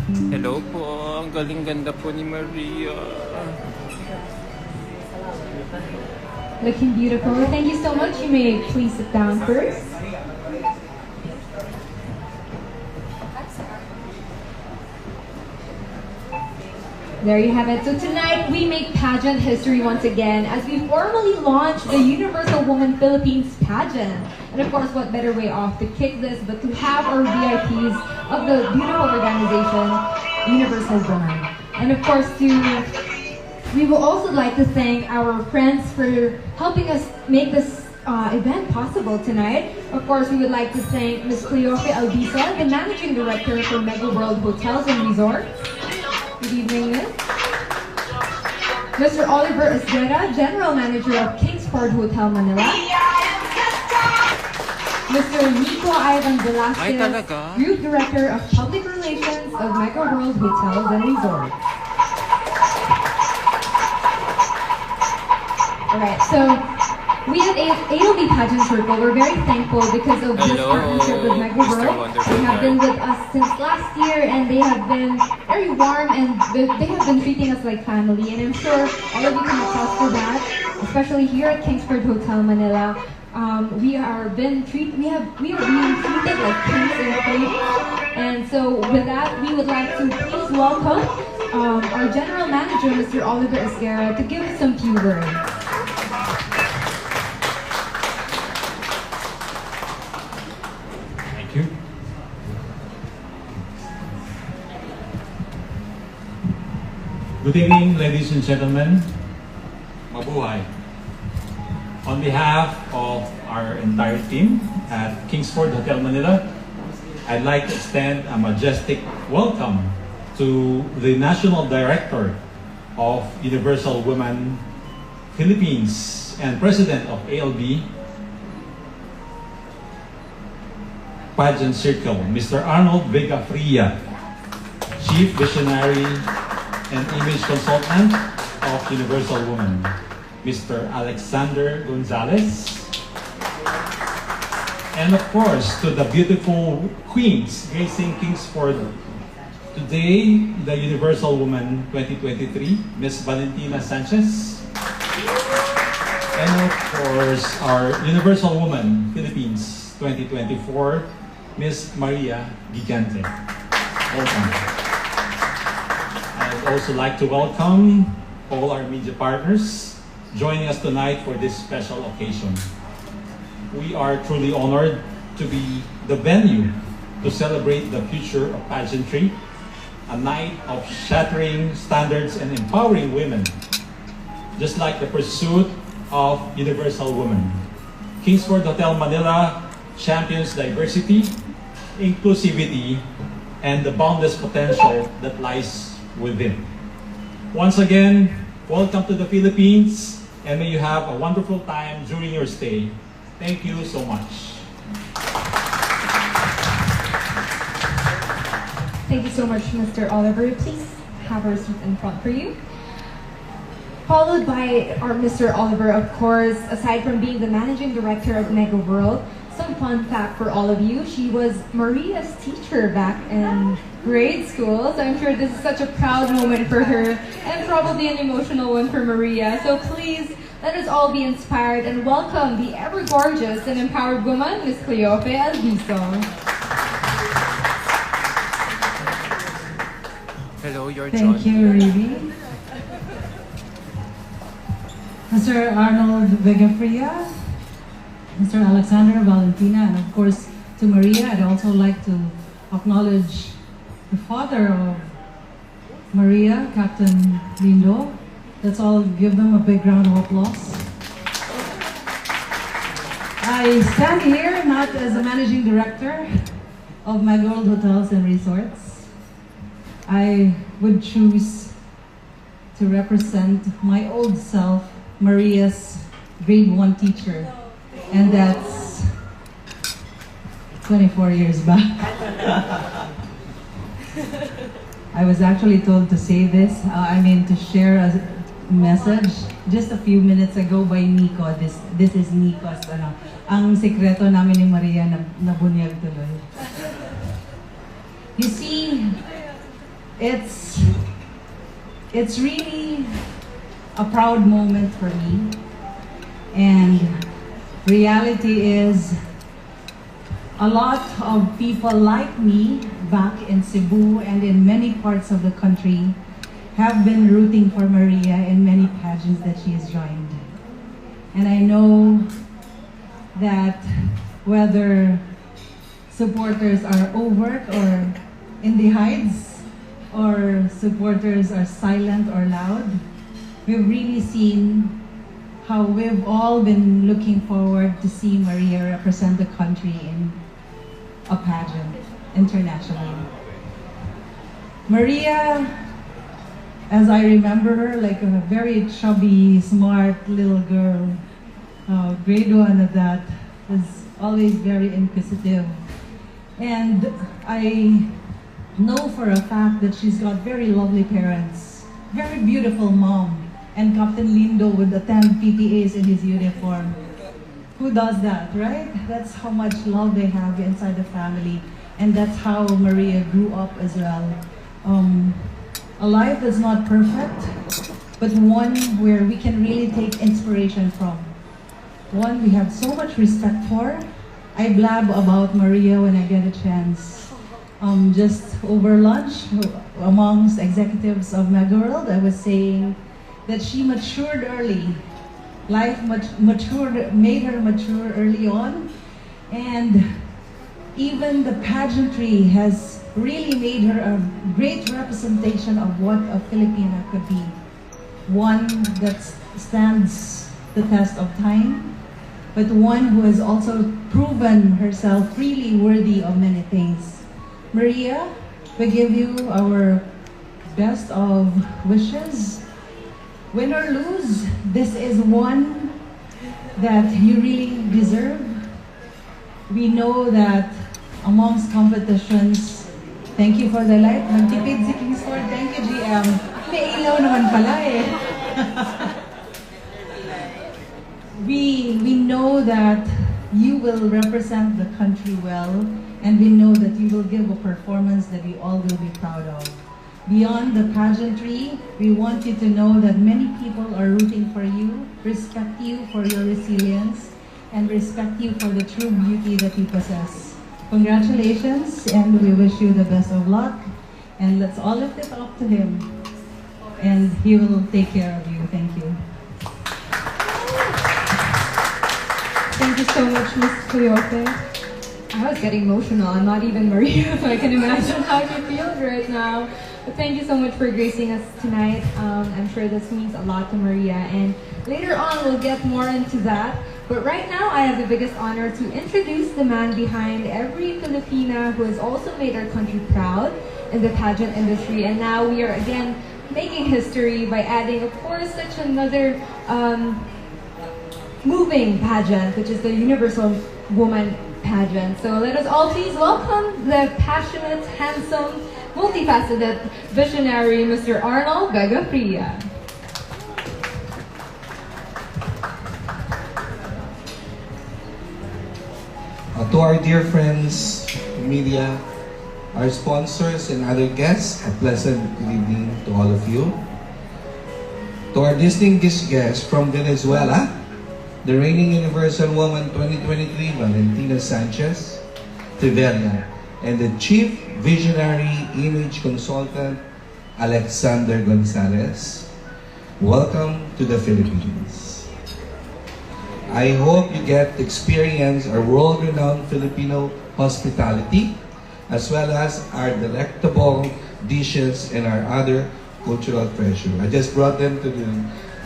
Hello po, ang galing-ganda po ni Maria. Looking beautiful. Thank you so much. You may please sit down first. There you have it. So tonight we make pageant history once again as we formally launch the Universal Woman Philippines pageant. And of course, what better way off to kick this but to have our VIPs of the beautiful organization, Universal Woman. And of course, we would also like to thank our friends for helping us make this event possible tonight. Of course, we would like to thank Ms. Cleofe Albisa, the Managing Director for Mega World Hotels and Resorts. Good evening, Miss. Mr. Oliver Esguera, General Manager of Kingsford Hotel Manila. Mr. Nico Ivan Velasquez, Group Director of Public Relations of Mega World Hotels and Resorts. Alright, so we at ALB Pageant Circle, we're very thankful because of this partnership with Mega World. They have been with us since last year and they have been very warm and they have been treating us like family. And I'm sure all of you can attest to that, especially here at Kingsford Hotel Manila. We are being treated like kings and queens. And so with that, we would like to please welcome our General Manager, Mr. Oliver Esguera, to give us some few words. You. Good evening, ladies and gentlemen. Mabuhay. On behalf of our entire team at Kingsford Hotel Manila, I'd like to extend a majestic welcome to the National Director of Universal Women Philippines and President of ALB Pageant Circle, Mr. Arnold Vega Fria, Chief Visionary and Image Consultant of Universal Woman, Mr. Alexander Gonzalez, and of course to the beautiful queens gracing Kingsford today, the Universal Woman 2023, Ms. Valentina Sanchez, and of course our Universal Woman Philippines 2024, Ms. Maria Gigante. Welcome. I'd also like to welcome all our media partners joining us tonight for this special occasion. We are truly honored to be the venue to celebrate the future of pageantry, a night of shattering standards and empowering women, just like the pursuit of Universal Woman. Kingsford Hotel Manila champions diversity, inclusivity, and the boundless potential that lies within. Once again, welcome to the Philippines, and may you have a wonderful time during your stay. Thank you so much. Thank you so much, Mr. Oliver. Please have our seat in front for you. Followed by our Mr. Oliver, of course, aside from being the Managing Director of Mega World, some fun fact for all of you, she was Maria's teacher back in grade school. So I'm sure this is such a proud moment for her and probably an emotional one for Maria. So please, let us all be inspired and welcome the ever-gorgeous and empowered woman, Ms. Cleofe Albiso. Hello, you're John. Thank you, Rivi. Mr. Arnold Vega Fria, Mr. Alexander, Valentina, and of course to Maria. I'd also like to acknowledge the father of Maria, Captain Lindo. Let's all give them a big round of applause. I stand here not as a managing director of Mega World Hotels and Resorts. I would choose to represent my old self, Maria's grade 1 teacher, and that's 24 years back. I was actually told to say this, to share a message just a few minutes ago by Nico. This is Nico's, ang sekreto namin ni Maria na nabunyag tuloy. You see, it's really a proud moment for me. And reality is, a lot of people like me back in Cebu and in many parts of the country have been rooting for Maria in many pageants that she has joined. And I know that whether supporters are overt or in the hides, or supporters are silent or loud, we've really seen how we've all been looking forward to see Maria represent the country in a pageant internationally. Maria, as I remember her, like a very chubby, smart little girl, grade 1 at that, was always very inquisitive. And I know for a fact that she's got very lovely parents, very beautiful mom, and Captain Lindo would attend PTAs in his uniform. Who does that, right? That's how much love they have inside the family, and that's how Maria grew up as well. A life that's not perfect, but one where we can really take inspiration from. One we have so much respect for. I blab about Maria when I get a chance. Just over lunch, amongst executives of Megaworld, I was saying that she matured early. Life made her mature early on, and even the pageantry has really made her a great representation of what a Filipina could be. One that stands the test of time, but one who has also proven herself really worthy of many things. Maria, we give you our best of wishes. Win or lose, this is one that you really deserve. We know that amongst competitions, thank you for the light. Nagtipid si Kingsford. Thank you, GM. May ilaw naman pala eh. We know that you will represent the country well, and we know that you will give a performance that we all will be proud of. Beyond the pageantry, we want you to know that many people are rooting for you, respect you for your resilience, and respect you for the true beauty that you possess. Congratulations, and we wish you the best of luck. And let's all lift it up to him, and he will take care of you. Thank you. Thank you so much, Ms. Coyote. I was getting emotional. I'm not even Maria, so I can imagine how you feel right now. But thank you so much for gracing us tonight. I'm sure this means a lot to Maria, and later on we'll get more into that. But right now, I have the biggest honor to introduce the man behind every Filipina who has also made our country proud in the pageant industry. And now we are again making history by adding, of course, such another moving pageant, which is the Universal Woman Pageant. So let us all please welcome the passionate, handsome, multifaceted, visionary Mr. Arnold Vega-Fria. To our dear friends, media, our sponsors and other guests, a pleasant good evening to all of you. To our distinguished guests from Venezuela, the reigning Universal Woman 2023, Valentina Sanchez Tiveria, and the Chief Visionary Image Consultant, Alexander Gonzalez. Welcome to the Philippines. I hope you get to experience our world-renowned Filipino hospitality, as well as our delectable dishes and our other cultural treasure. I just brought them to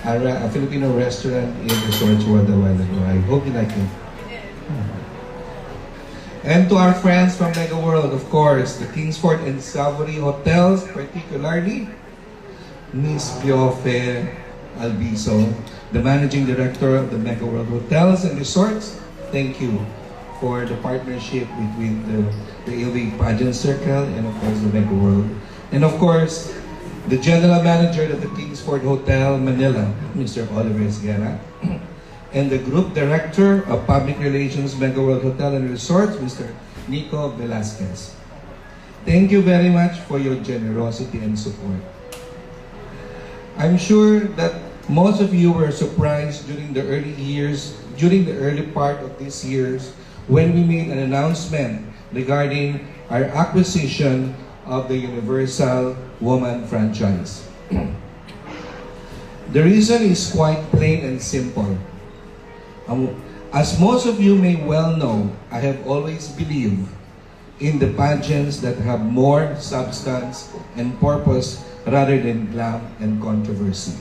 a Filipino restaurant in Resorts World a while ago. I hope you like it. And to our friends from Mega World, of course, the Kingsford and Savory Hotels, particularly Miss Piofe Albizo, the Managing Director of the Mega World Hotels and Resorts. Thank you for the partnership between the AOB Pageant Circle and of course the Mega World. And of course, the General Manager of the Kingsford Hotel Manila, Mr. Oliver Esguerra, and the Group Director of Public Relations Mega World Hotel and Resorts, Mr. Nico Velasquez. Thank you very much for your generosity and support. I'm sure that most of you were surprised during the early part of this year's, when we made an announcement regarding our acquisition of the Universal Woman franchise. The reason is quite plain and simple. As most of you may well know, I have always believed in the pageants that have more substance and purpose rather than glam and controversy.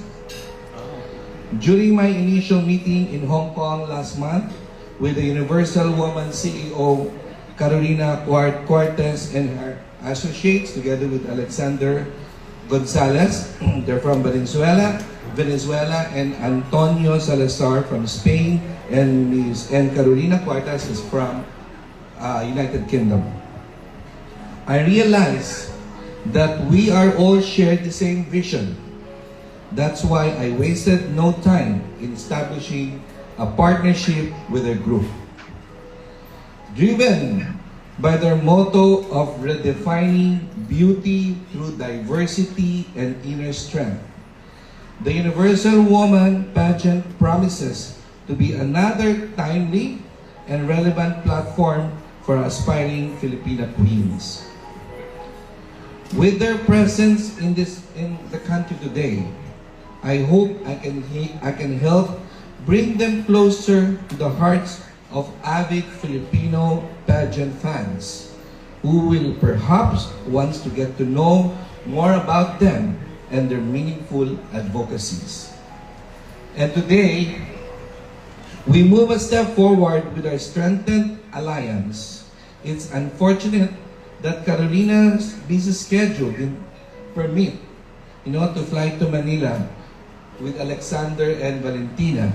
During my initial meeting in Hong Kong last month with the Universal Woman CEO Carolina Cortez and her associates, together with Alexander Gonzalez, they're from Venezuela, and Antonio Salazar from Spain, and Carolina Cortez is from United Kingdom. I realized that we are all shared the same vision. That's why I wasted no time in establishing a partnership with a group. Driven by their motto of redefining beauty through diversity and inner strength, the Universal Woman pageant promises to be another timely and relevant platform for aspiring Filipina queens. With their presence in the country today, I hope I can help bring them closer to the hearts of avid Filipino pageant fans who will perhaps want to get to know more about them and their meaningful advocacies. And today, we move a step forward with our strengthened alliance. It's unfortunate that Carolina's busy schedule didn't permit to fly to Manila with Alexander and Valentina.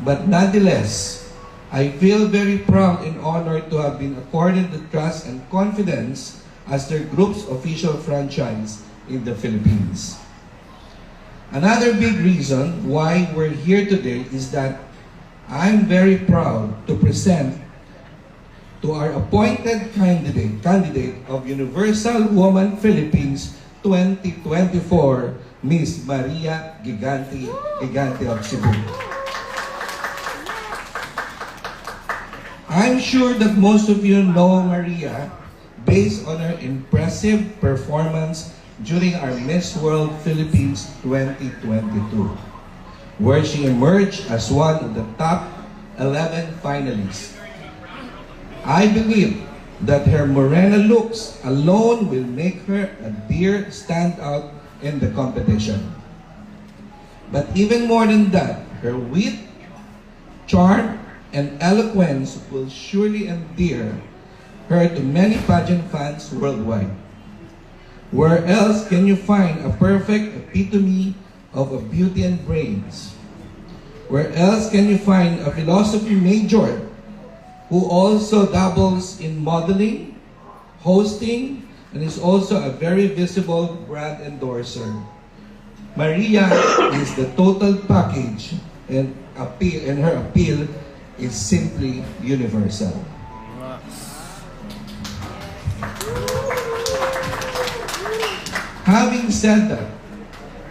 But nonetheless, I feel very proud and honored to have been accorded the trust and confidence as their group's official franchise in the Philippines. Another big reason why we're here today is that I'm very proud to present to our appointed candidate of Universal Woman Philippines 2024, Miss Maria Gigante of Cebu. I'm sure that most of you know Maria based on her impressive performance during our Miss World Philippines 2022, where she emerged as one of the top 11 finalists. I believe that her morena looks alone will make her a dear standout in the competition. But even more than that, her wit, charm, and eloquence will surely endear her to many pageant fans worldwide. Where else can you find a perfect epitome of a beauty and brains? Where else can you find a philosophy major who also dabbles in modeling, hosting, and is also a very visible brand endorser? Maria is the total package, and her appeal is simply universal. Having said that,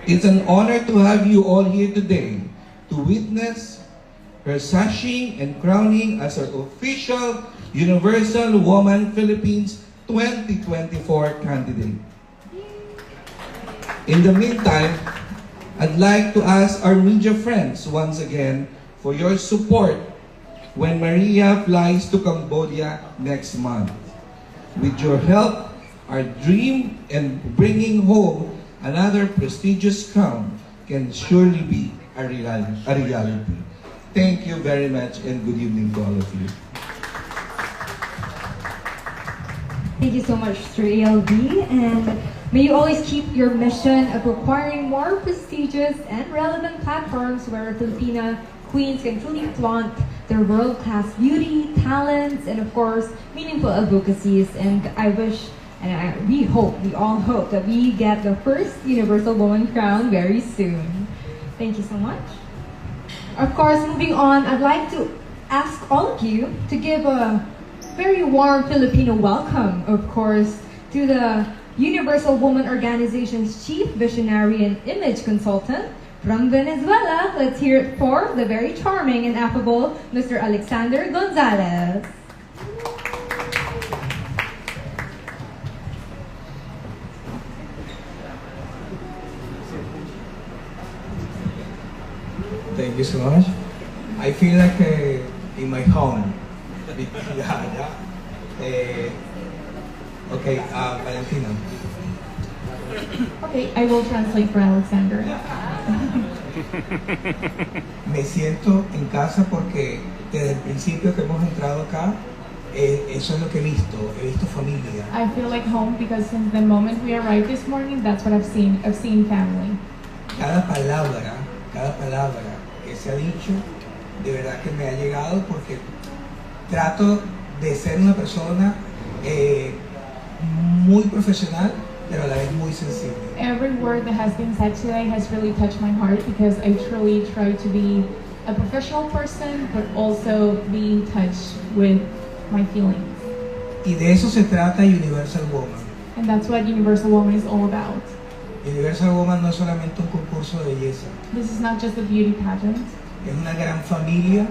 it's an honor to have you all here today to witness her sashing and crowning as our official Universal Woman Philippines 2024 candidate. In the meantime, I'd like to ask our media friends once again for your support when Maria flies to Cambodia next month. With your help, our dream in bringing home another prestigious crown can surely be a reality. Thank you very much and good evening to all of you. Thank you so much, Mr. ALB, and may you always keep your mission of acquiring more prestigious and relevant platforms where Filipina queens can truly flaunt their world-class beauty, talents, and of course, meaningful advocacies. And I wish, and we all hope that we get the first Universal Woman crown very soon. Thank you so much. Of course, moving on, I'd like to ask all of you to give a very warm Filipino welcome, of course, to the Universal Woman Organization's Chief Visionary and Image Consultant. From Venezuela, let's hear it for the very charming and affable Mr. Alexander Gonzalez. Thank you so much. I feel like in my home. Yeah. Okay, Valentina. Okay, I will translate for Alexander. Me siento en casa porque desde el principio que hemos entrado acá, eso es lo que he visto familia. I feel like home because since the moment we arrived this morning, that's what I've seen. I've seen family. Cada palabra que se ha dicho, de verdad que me ha llegado porque trato de ser una persona muy profesional, pero a la vez muy sensible. Every word that has been said today has really touched my heart because I truly try to be a professional person, but also be in touch with my feelings. Y de eso se trata Universal Woman. And that's what Universal Woman is all about. Universal Woman no es solamente un concurso de belleza, This is not just a beauty pageant. es una gran familia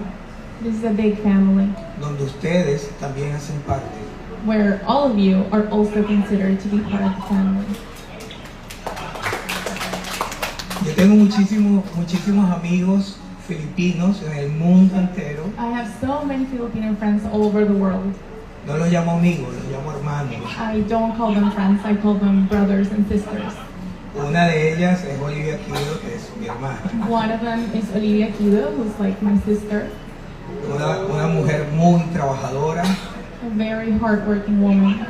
This is a big family donde ustedes también hacen parte. where all of you are also considered to be part of the family. Yo tengo muchísimos amigos filipinos en el mundo entero. I have so many Filipino friends all over the world. No los llamo amigos, los llamo hermanos. I don't call them friends, I call them brothers and sisters. Una de ellas es Olivia Quido, que es mi hermana. One of them is Olivia Quido, who's like my sister, Una mujer muy trabajadora a very hardworking woman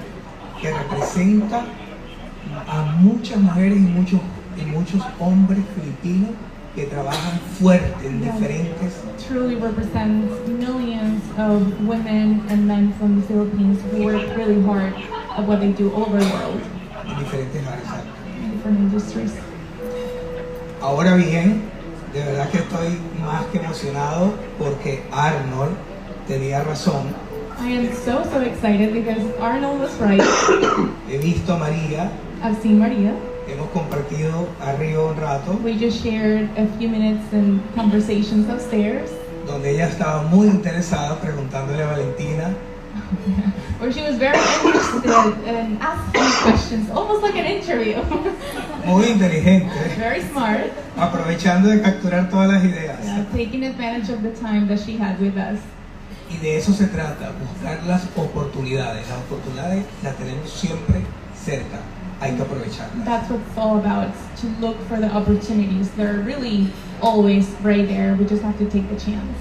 que representa a muchas mujeres y muchos hombres filipinos que trabajan fuerte en diferentes truly represents millions of women and men from the Philippines who work really hard at what they do all over the world áreas. in different industries. Ahora bien, de verdad que estoy más que emocionado porque Arnold tenía razón. I am so excited because Arnold was right. He visto a María, I've seen Maria. hemos compartido arriba un rato, We just shared a few minutes in conversations upstairs donde ella estaba muy interesada preguntándole a Valentina where she was very interested in asking questions, almost like an interview. muy inteligente, Very smart, aprovechando de capturar todas las ideas. taking advantage of the time that she had with us. Y de eso se trata, buscar las oportunidades. Las oportunidades las tenemos siempre cerca, hay que aprovecharlas. That's what it's all about, to look for the opportunities. They're really always right there. We just have to take the chance.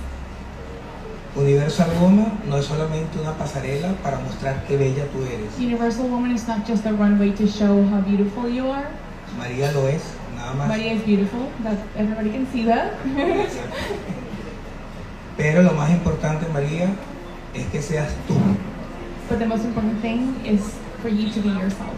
Universal Woman no es solamente una pasarela para mostrar qué bella tú eres. Universal Woman is not just a runway to show how beautiful you are. María lo es, nada más. Maria is beautiful. That everybody can see that. Pero lo más importante, María, es que seas tú, But the most important thing is for you to be yourself.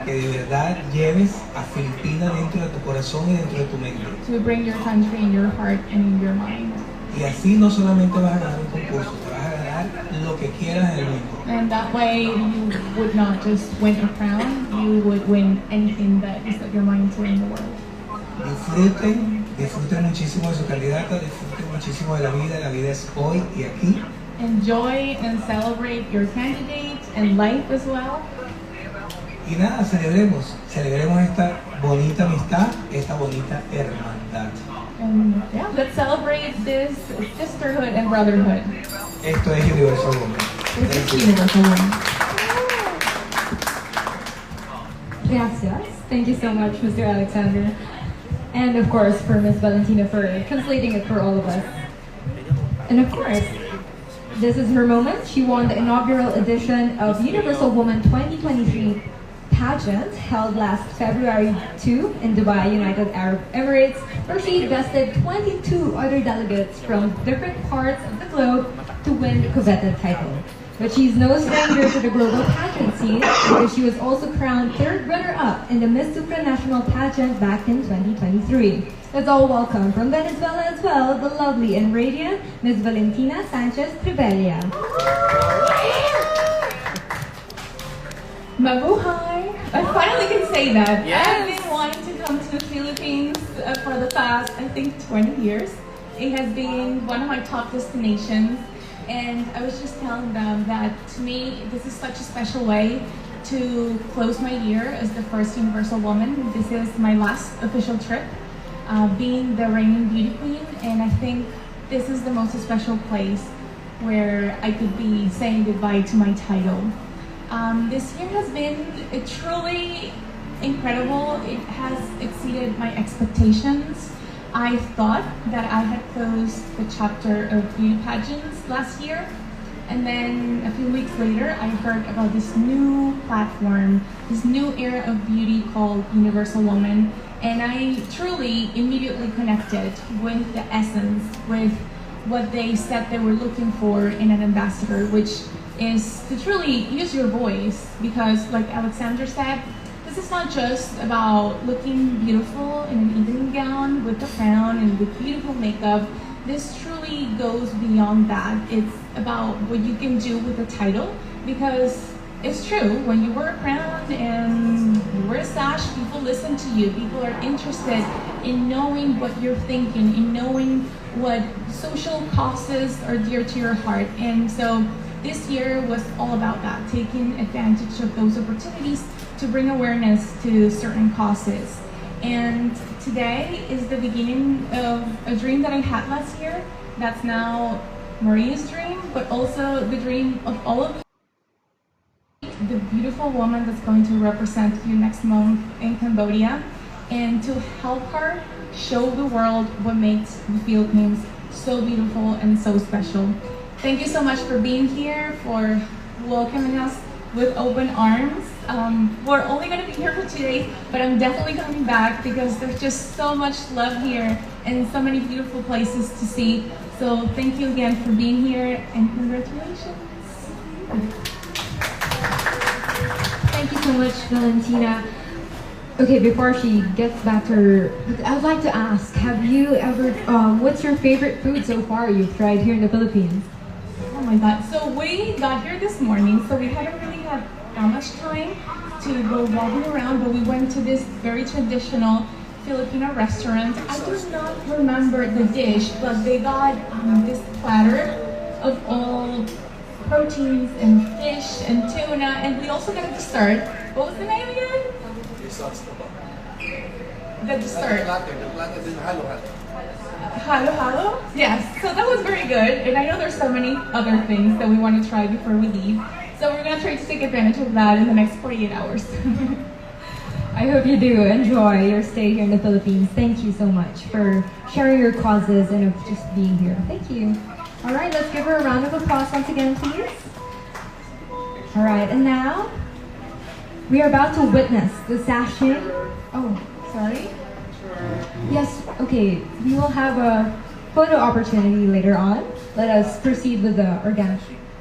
que de verdad lleves a Filipinas dentro de tu corazón y dentro de tu mente. To bring your country in your heart and in your mind. Y así no solamente vas a ganar un concurso, te vas a ganar lo que quieras en el mundo. And that way you would not just win a crown, you would win anything that you set your mind to in the world. Disfruten muchísimo de su candidata, disfruten muchísimo de la vida es hoy y aquí. Enjoy and celebrate your candidate and life as well. Y nada, celebremos esta bonita amistad, esta bonita hermandad. And yeah, let's celebrate this sisterhood and brotherhood. Esto es Universal Woman. This Thank is you. Universal Woman. Gracias. Thank you so much, Mr. Alexander. And of course, for Ms. Valentina for translating it for all of us. And of course, this is her moment. She won the inaugural edition of Universal Woman 2023 pageant held last February 2 in Dubai, United Arab Emirates, where she bested 22 other delegates from different parts of the globe to win the coveted title. But she's no stranger to the global pageant scene because she was also crowned third runner-up in the Miss Supranational pageant back in 2023. Let's all welcome from Venezuela as well, the lovely and radiant Ms. Valentina Sanchez Trivella. Mabuhay! I finally can say that. Yes. I've been wanting to come to the Philippines for the past, I think, 20 years. It has been one of my top destinations. And I was just telling them that to me, this is such a special way to close my year as the first Universal Woman. This is my last official trip, being the reigning beauty queen. And I think this is the most special place where I could be saying goodbye to my title. This year has been truly incredible. It has exceeded my expectations. I thought that I had closed the chapter of beauty pageants last year, and then a few weeks later I heard about this new platform, this new era of beauty called Universal Woman, and I truly immediately connected with the essence, with what they said they were looking for in an ambassador, which is to truly use your voice, because like Alexander said, this is not just about looking beautiful in an evening gown with a crown and with beautiful makeup. This truly goes beyond that. It's about what you can do with a title, because it's true, when you wear a crown and you wear a sash, people listen to you. People are interested in knowing what you're thinking, in knowing what social causes are dear to your heart. And so this year was all about that, taking advantage of those opportunities to bring awareness to certain causes. And today is the beginning of a dream that I had last year. That's now Maria's dream, but also the dream of all of you, the beautiful woman that's going to represent you next month in Cambodia, and to help her show the world what makes the Philippines so beautiful and so special. Thank you so much for being here, for welcoming us with open arms. We're only going to be here for 2 days, but I'm definitely coming back because there's just so much love here and so many beautiful places to see. So thank you again for being here, and congratulations. Thank you so much, Valentina. Okay, before she gets back to her, I'd like to ask, have you ever, what's your favorite food so far you've tried here in the Philippines? Oh my God. So we got here this morning, so we haven't really had that much time to go walking around, but we went to this very traditional Filipino restaurant. I do not remember the dish, but they got this platter of all proteins and fish and tuna, and we also got a dessert. What was the name again? The dessert. Halo halo? Yes, so that was very good, and I know there's so many other things that we want to try before we leave. So we're going to try to take advantage of that in the next 48 hours. I hope you do enjoy your stay here in the Philippines. Thank you so much for sharing your causes and of just being here. Thank you. All right, let's give her a round of applause once again, please. All right, and now we are about to witness the sashing. Oh, sorry. Yes, okay. We will have a photo opportunity later on. Let us proceed with the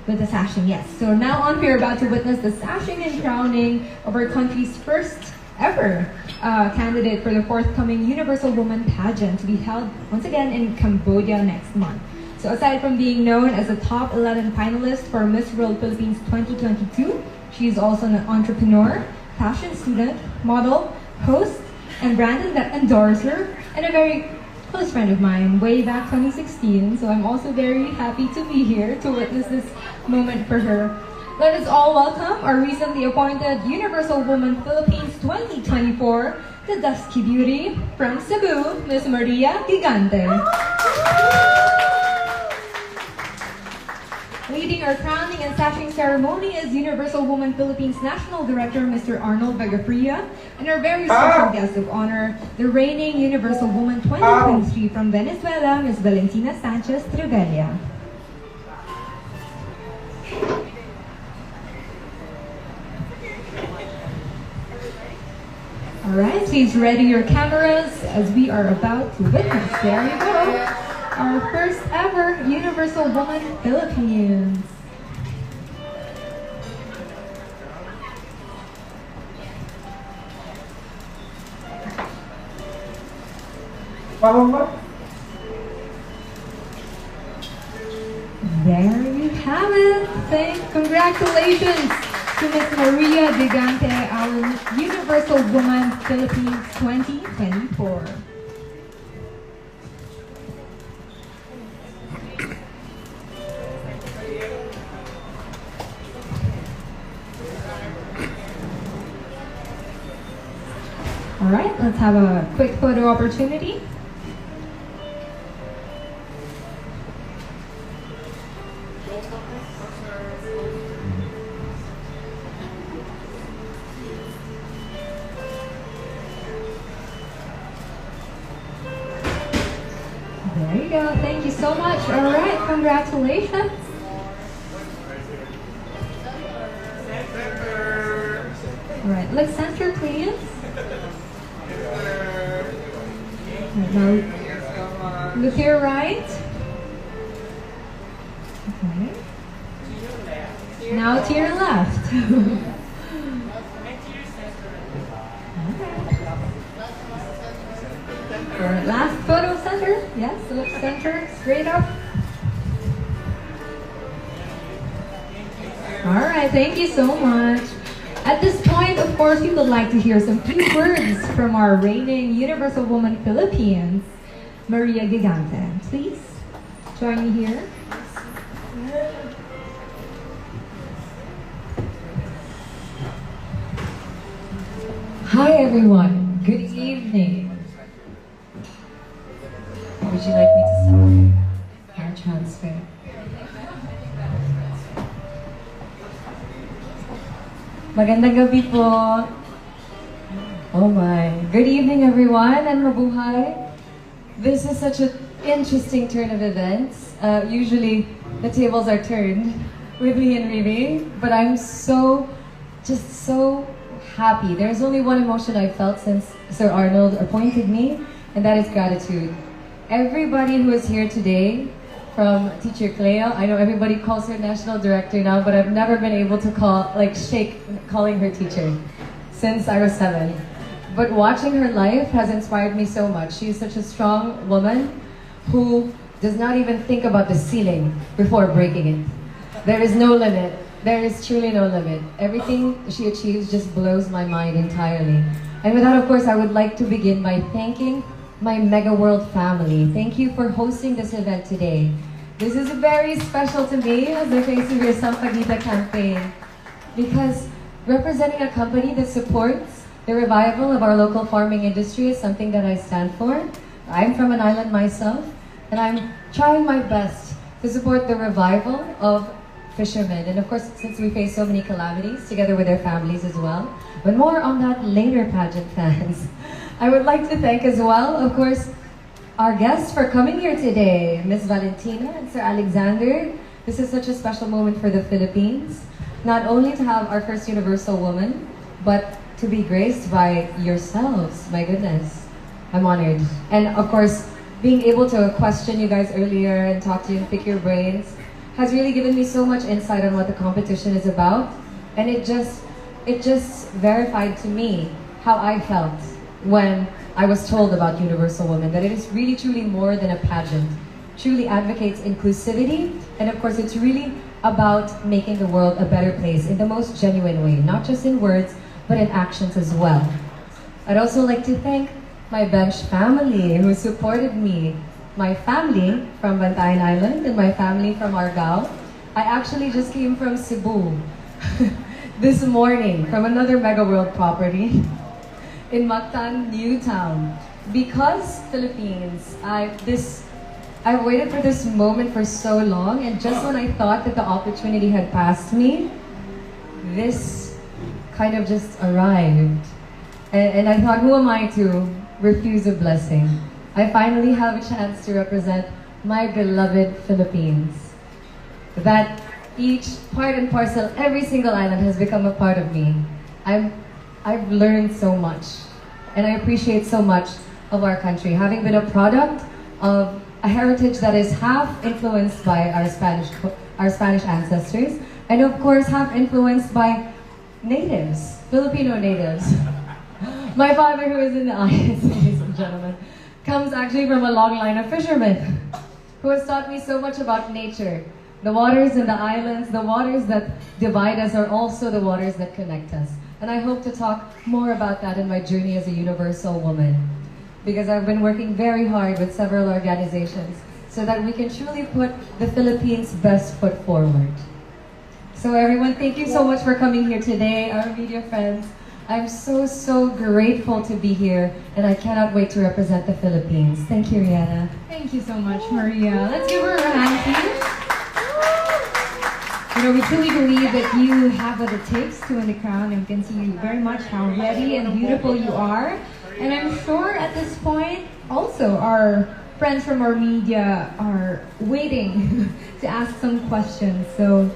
with the sashing, yes. So now on, we're about to witness the sashing and crowning of our country's first ever candidate for the forthcoming Universal Woman pageant to be held once again in Cambodia next month. So aside from being known as a top 11 finalist for Miss World Philippines 2022, she is also an entrepreneur, fashion student, model, host, and brand endorser, and a very close friend of mine way back 2016. So I'm also very happy to be here to witness this moment for her. Let us all welcome our recently appointed Universal Woman Philippines 2024, the Dusky Beauty from Cebu, Miss Maria Gigante. Leading our crowning and sashing ceremony is Universal Woman Philippines National Director, Mr. Arnold Vegafria, and our very special guest of honor, the reigning Universal Woman 2023 from Venezuela, Ms. Valentina Sanchez Trevella. All right, please ready your cameras as we are about to witness. There you go. Our first ever Universal Woman Philippines. There you have it. Congratulations to Miss Maria Gigante, our Universal Woman Philippines 2024. All right, let's have a quick photo opportunity. There you go. Thank you so much. All right, congratulations. All right, let's center, please. Now, look to your right. Okay. Now to your left. Alright, last photo center. Yes, look center, straight up. Alright, thank you so much. At this point, of course, we would like to hear some few words from our reigning Universal Woman Philippines, Maria Gigante. Please join me here. Hi everyone, good evening. Would you like me to start our transfer? Magandang gabi po. Oh my. Good evening everyone and mabuhay. This is such an interesting turn of events. Usually the tables are turned with me and Riri, but I'm just so happy. There's only one emotion I felt since Sir Arnold appointed me, and that is gratitude. Everybody who is here today, from Teacher Cleo, I know everybody calls her National Director now, but I've never been able to shake calling her teacher since I was 7. But watching her life has inspired me so much. She is such a strong woman who does not even think about the ceiling before breaking it. There is no limit. There is truly no limit. Everything she achieves just blows my mind entirely. And with that, of course, I would like to begin by thanking my Mega World family. Thank you for hosting this event today. This is very special to me as the face of your Sampaguita campaign, because representing a company that supports the revival of our local farming industry is something that I stand for. I'm from an island myself, and I'm trying my best to support the revival of fishermen. And of course, since we face so many calamities, together with their families as well. But more on that later, pageant fans. I would like to thank as well, of course, our guests for coming here today, Miss Valentina and Sir Alexander. This is such a special moment for the Philippines. Not only to have our first Universal Woman, but to be graced by yourselves. My goodness, I'm honored. And of course, being able to question you guys earlier and talk to you and pick your brains has really given me so much insight on what the competition is about. And it just verified to me how I felt when I was told about Universal Woman, that it is really truly more than a pageant. Truly advocates inclusivity, and of course it's really about making the world a better place in the most genuine way, not just in words, but in actions as well. I'd also like to thank my bench family who supported me. My family from Bantayan Island and my family from Argao. I actually just came from Cebu this morning from another Mega World property in Mactan, Newtown. Because Philippines, I've waited for this moment for so long, and just when I thought that the opportunity had passed me, this kind of just arrived. And I thought, who am I to refuse a blessing? I finally have a chance to represent my beloved Philippines. That each part and parcel, every single island has become a part of me. I've learned so much, and I appreciate so much of our country, having been a product of a heritage that is half influenced by our Spanish ancestors, and of course half influenced by natives, Filipino natives. My father, who is in the audience, ladies and gentlemen, comes actually from a long line of fishermen who has taught me so much about nature, The waters in the islands, the waters that divide us are also the waters that connect us. And I hope to talk more about that in my journey as a universal woman. Because I've been working very hard with several organizations so that we can truly put the Philippines' best foot forward. So everyone, thank you so much for coming here today, our media friends. I'm so grateful to be here, and I cannot wait to represent the Philippines. Thank you, Rihanna. Thank you so much, Maria. Let's give her a hand, please. You know, we truly believe that you have what it takes to win the crown, and we can see very much how ready and beautiful you are. And I'm sure at this point, also, our friends from our media are waiting to ask some questions. So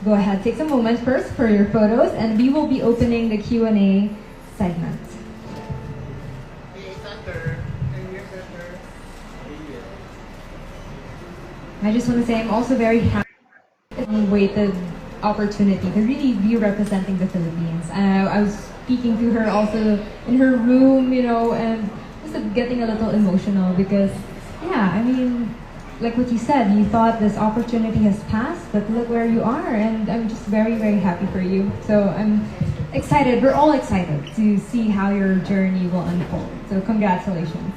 go ahead, take some moments first for your photos, and we will be opening the Q&A segment. I just want to say I'm also very happy waited opportunity to really be representing the Philippines. I was speaking to her also in her room, you know, and just getting a little emotional because, yeah, I mean, like what you said, you thought this opportunity has passed, but look where you are, and I'm just very happy for you. So I'm excited, we're all excited to see how your journey will unfold. So congratulations.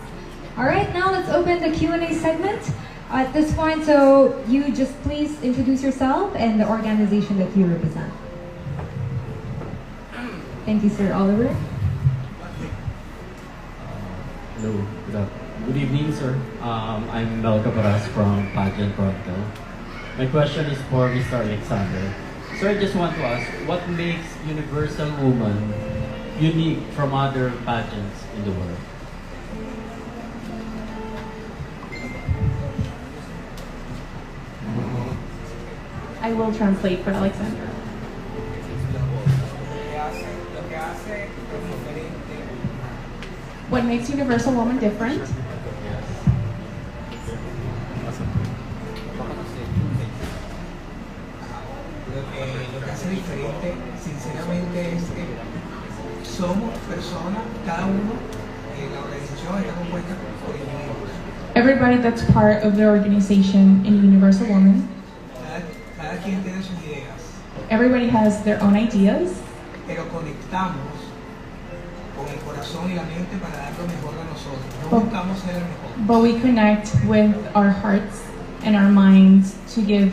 All right, now let's open the Q&A segment. At this point, so you just please introduce yourself and the organization that you represent. Thank you, Sir Oliver. Hello, good evening, sir. I'm Mel Cabaras from Pageant Chronicle. My question is for Mr. Alexander. Sir, I just want to ask, what makes Universal Woman unique from other pageants in the world? I will translate for Alexander. What makes Universal Woman different? Lo que hace diferente, sinceramente, es que somos personas, cada uno, la organización está compuesta por individuos. Everybody that's part of the organization in Universal Woman, Cada quien tiene sus ideas, everybody has their own ideas, pero conectamos con el corazón y la mente para dar lo mejor de nosotros. No buscamos ser el mejor. but we connect with our hearts and our minds to give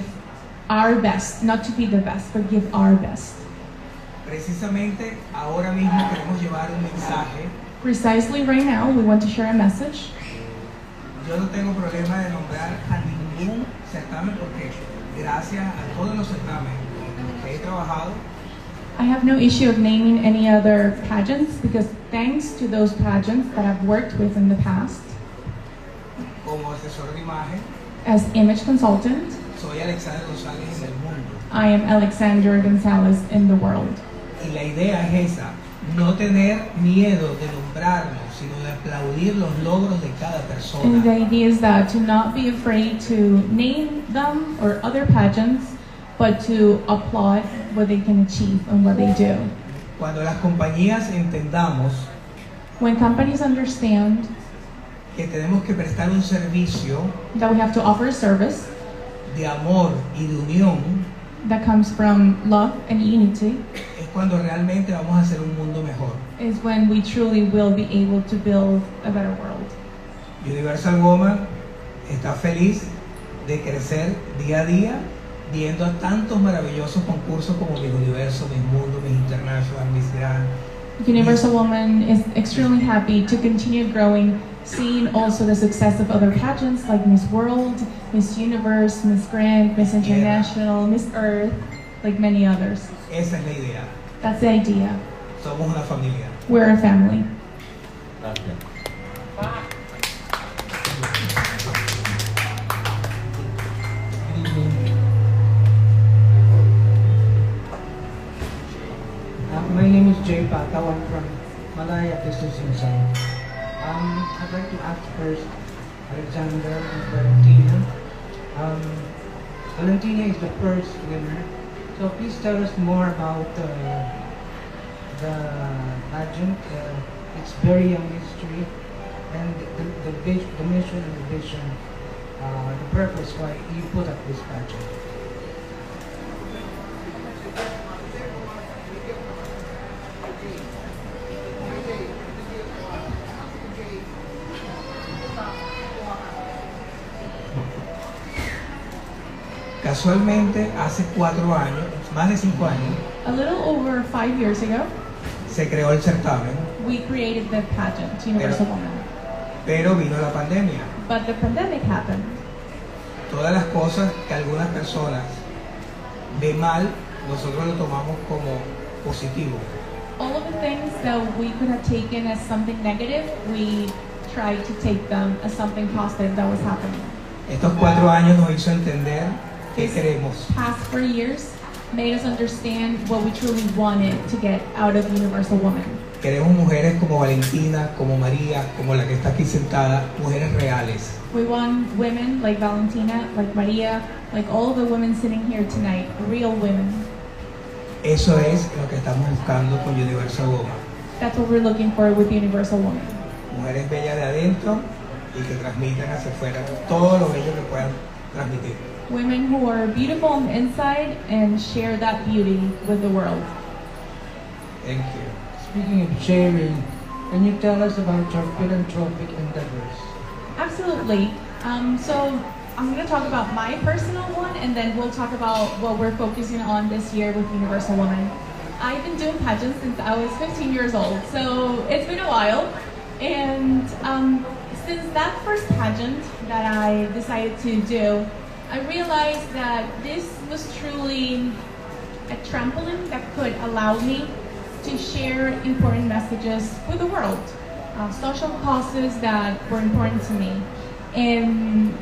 our best, not to be the best, but give our best. Precisamente ahora mismo queremos llevar un mensaje. Precisely right now, we want to share a message. Yo no tengo problema de nombrar a ningún certamen porque gracias a todos los certámenes en los que he trabajado, I have no issue of naming any other pageants because thanks to those pageants that I've worked with in the past, como asesor de imagen, as image consultant, soy Alexander González en el mundo. I am Alexander Gonzalez in the world. Y la idea es esa, no tener miedo de nombrarnos, sino de aplaudir los logros de cada persona. And the idea is that to not be afraid to name them or other pageants, but to applaud what they can achieve and what they do. Cuando las compañías entendamos When companies understand que tenemos que prestar un servicio that we have to offer a service de amor y de unión, that comes from love and unity, es cuando realmente vamos a hacer un mundo mejor. is when we truly will be able to build a better world. Universal Woman está feliz de crecer día a día, viendo a tantos maravillosos concursos como Miss Universo, Miss Mundo, Miss International, Miss Grand. Universal Woman is extremely happy to continue growing, seeing also the success of other pageants like Miss World, Miss Universe, Miss Grand, Miss International, Miss Earth, like many others. Esa es la idea. That's the idea. Somos una familia. We're a family. Gracias. My name is Jay Pataw. I'm from Malaya Business Insight. I'd like to ask first Alexander and Valentina. Valentina is the first winner. So please tell us more about the pageant, its very young history, and the mission and the vision the purpose why you put up this pageant. Casualmente, hace 4 años, más de 5 años, A little over 5 years ago, se creó el certamen, we created the pageant, Universal Woman. pero vino la pandemia. But the pandemic happened. Todas las cosas que algunas personas ven mal, nosotros lo tomamos como positivo. All of the things that we could have taken as something negative, we tried to take them as something positive that was happening. Estos 4 años nos hizo entender qué queremos. Past 4 years made us understand what we truly wanted to get out of Universal Woman. Queremos mujeres como Valentina, como María, como la que está aquí sentada, mujeres reales. We want women like Valentina, like Maria, like all the women sitting here tonight, real women. Eso es lo que estamos buscando con Universal Woman. That's what we're looking for with Universal Woman. Mujeres bellas de adentro y que transmitan hacia afuera todo lo bello que puedan transmitir. Women who are beautiful on the inside and share that beauty with the world. Thank you. Speaking of sharing, can you tell us about your philanthropic endeavors? Absolutely. So I'm going to talk about my personal one, and then we'll talk about what we're focusing on this year with Universal Woman. I've been doing pageants since I was 15 years old, so it's been a while. And since that first pageant that I decided to do, I realized that this was truly a trampoline that could allow me to share important messages with the world, social causes that were important to me. And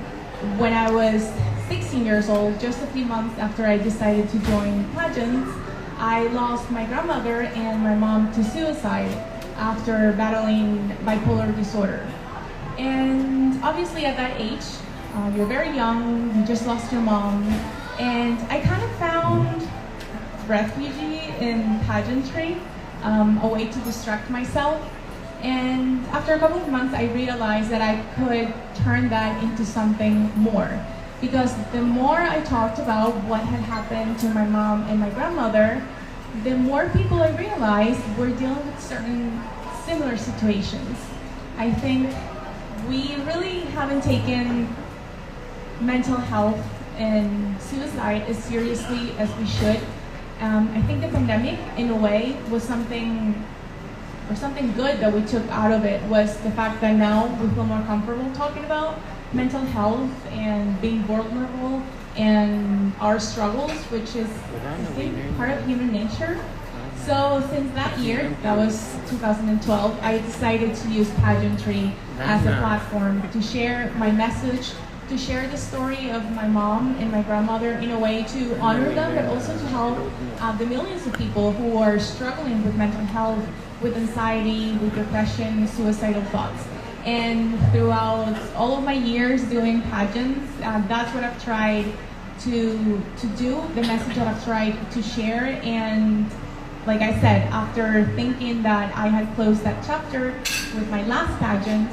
when I was 16 years old, just a few months after I decided to join pageants, I lost my grandmother and my mom to suicide after battling bipolar disorder. And obviously at that age, you're very young, you just lost your mom, and I kind of found refuge in pageantry, a way to distract myself. And after a couple of months, I realized that I could turn that into something more. Because the more I talked about what had happened to my mom and my grandmother, the more people I realized were dealing with certain similar situations. I think we really haven't taken mental health and suicide as seriously as we should. I think the pandemic, in a way, was something good that we took out of it, was the fact that now we feel more comfortable talking about mental health and being vulnerable and our struggles, which is, I think, part of human nature. So since that year, that was 2012, I decided to use pageantry as a platform to share my message, to share the story of my mom and my grandmother in a way to honor them, but also to help the millions of people who are struggling with mental health, with anxiety, with depression, suicidal thoughts. And throughout all of my years doing pageants, that's what I've tried to do, the message that I've tried to share. And like I said, after thinking that I had closed that chapter with my last pageant,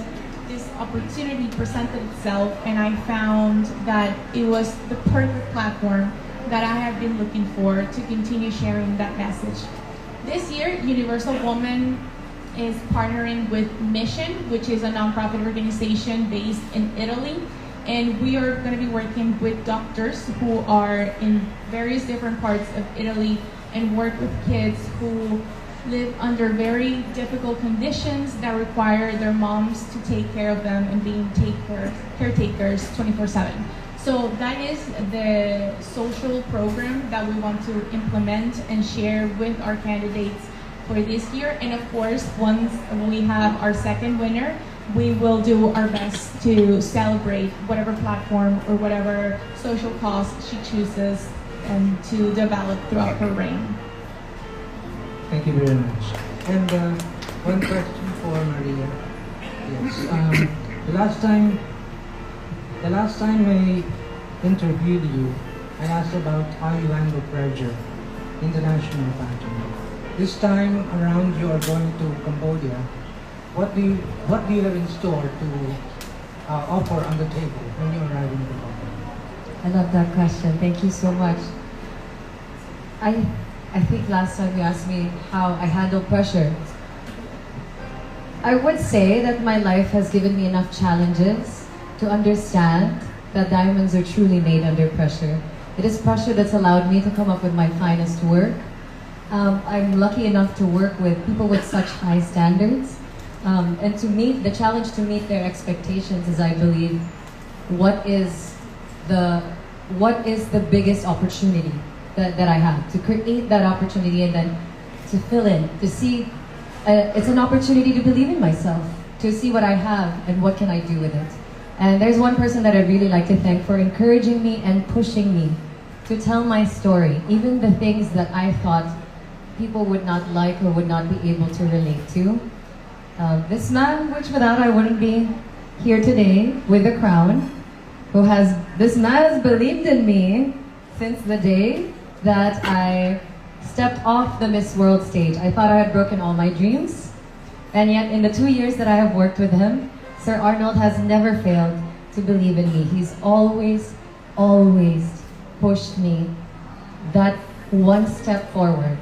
this opportunity presented itself, and I found that it was the perfect platform that I have been looking for to continue sharing that message. This year, Universal Woman is partnering with Mission, which is a nonprofit organization based in Italy. And we are going to be working with doctors who are in various different parts of Italy and work with kids who live under very difficult conditions that require their moms to take care of them and being caretakers 24/7. So that is the social program that we want to implement and share with our candidates for this year. And of course, once we have our second winner, we will do our best to celebrate whatever platform or whatever social cause she chooses and to develop throughout her reign. Thank you very much. And one question for Maria. Yes. The last time I interviewed you, I asked about how you handle pressure, international pageant. This time around, you are going to Cambodia. What do you have in store to offer on the table when you arrive in the company? I love that question. Thank you so much. I think last time you asked me how I handle pressure. I would say that my life has given me enough challenges to understand that diamonds are truly made under pressure. It is pressure that's allowed me to come up with my finest work. I'm lucky enough to work with people with such high standards. And to meet, the challenge to meet their expectations is, I believe, what is the biggest opportunity that I have, to create that opportunity and then to fill in, to see, it's an opportunity to believe in myself, to see what I have and what can I do with it. And there's one person that I'd really like to thank for encouraging me and pushing me to tell my story, even the things that I thought people would not like or would not be able to relate to. This man, which without I wouldn't be here today with a crown, this man has believed in me since the day that I stepped off the Miss World stage. I thought I had broken all my dreams, and yet in the 2 years that I have worked with him, Sir Arnold has never failed to believe in me. He's always, always pushed me that one step forward.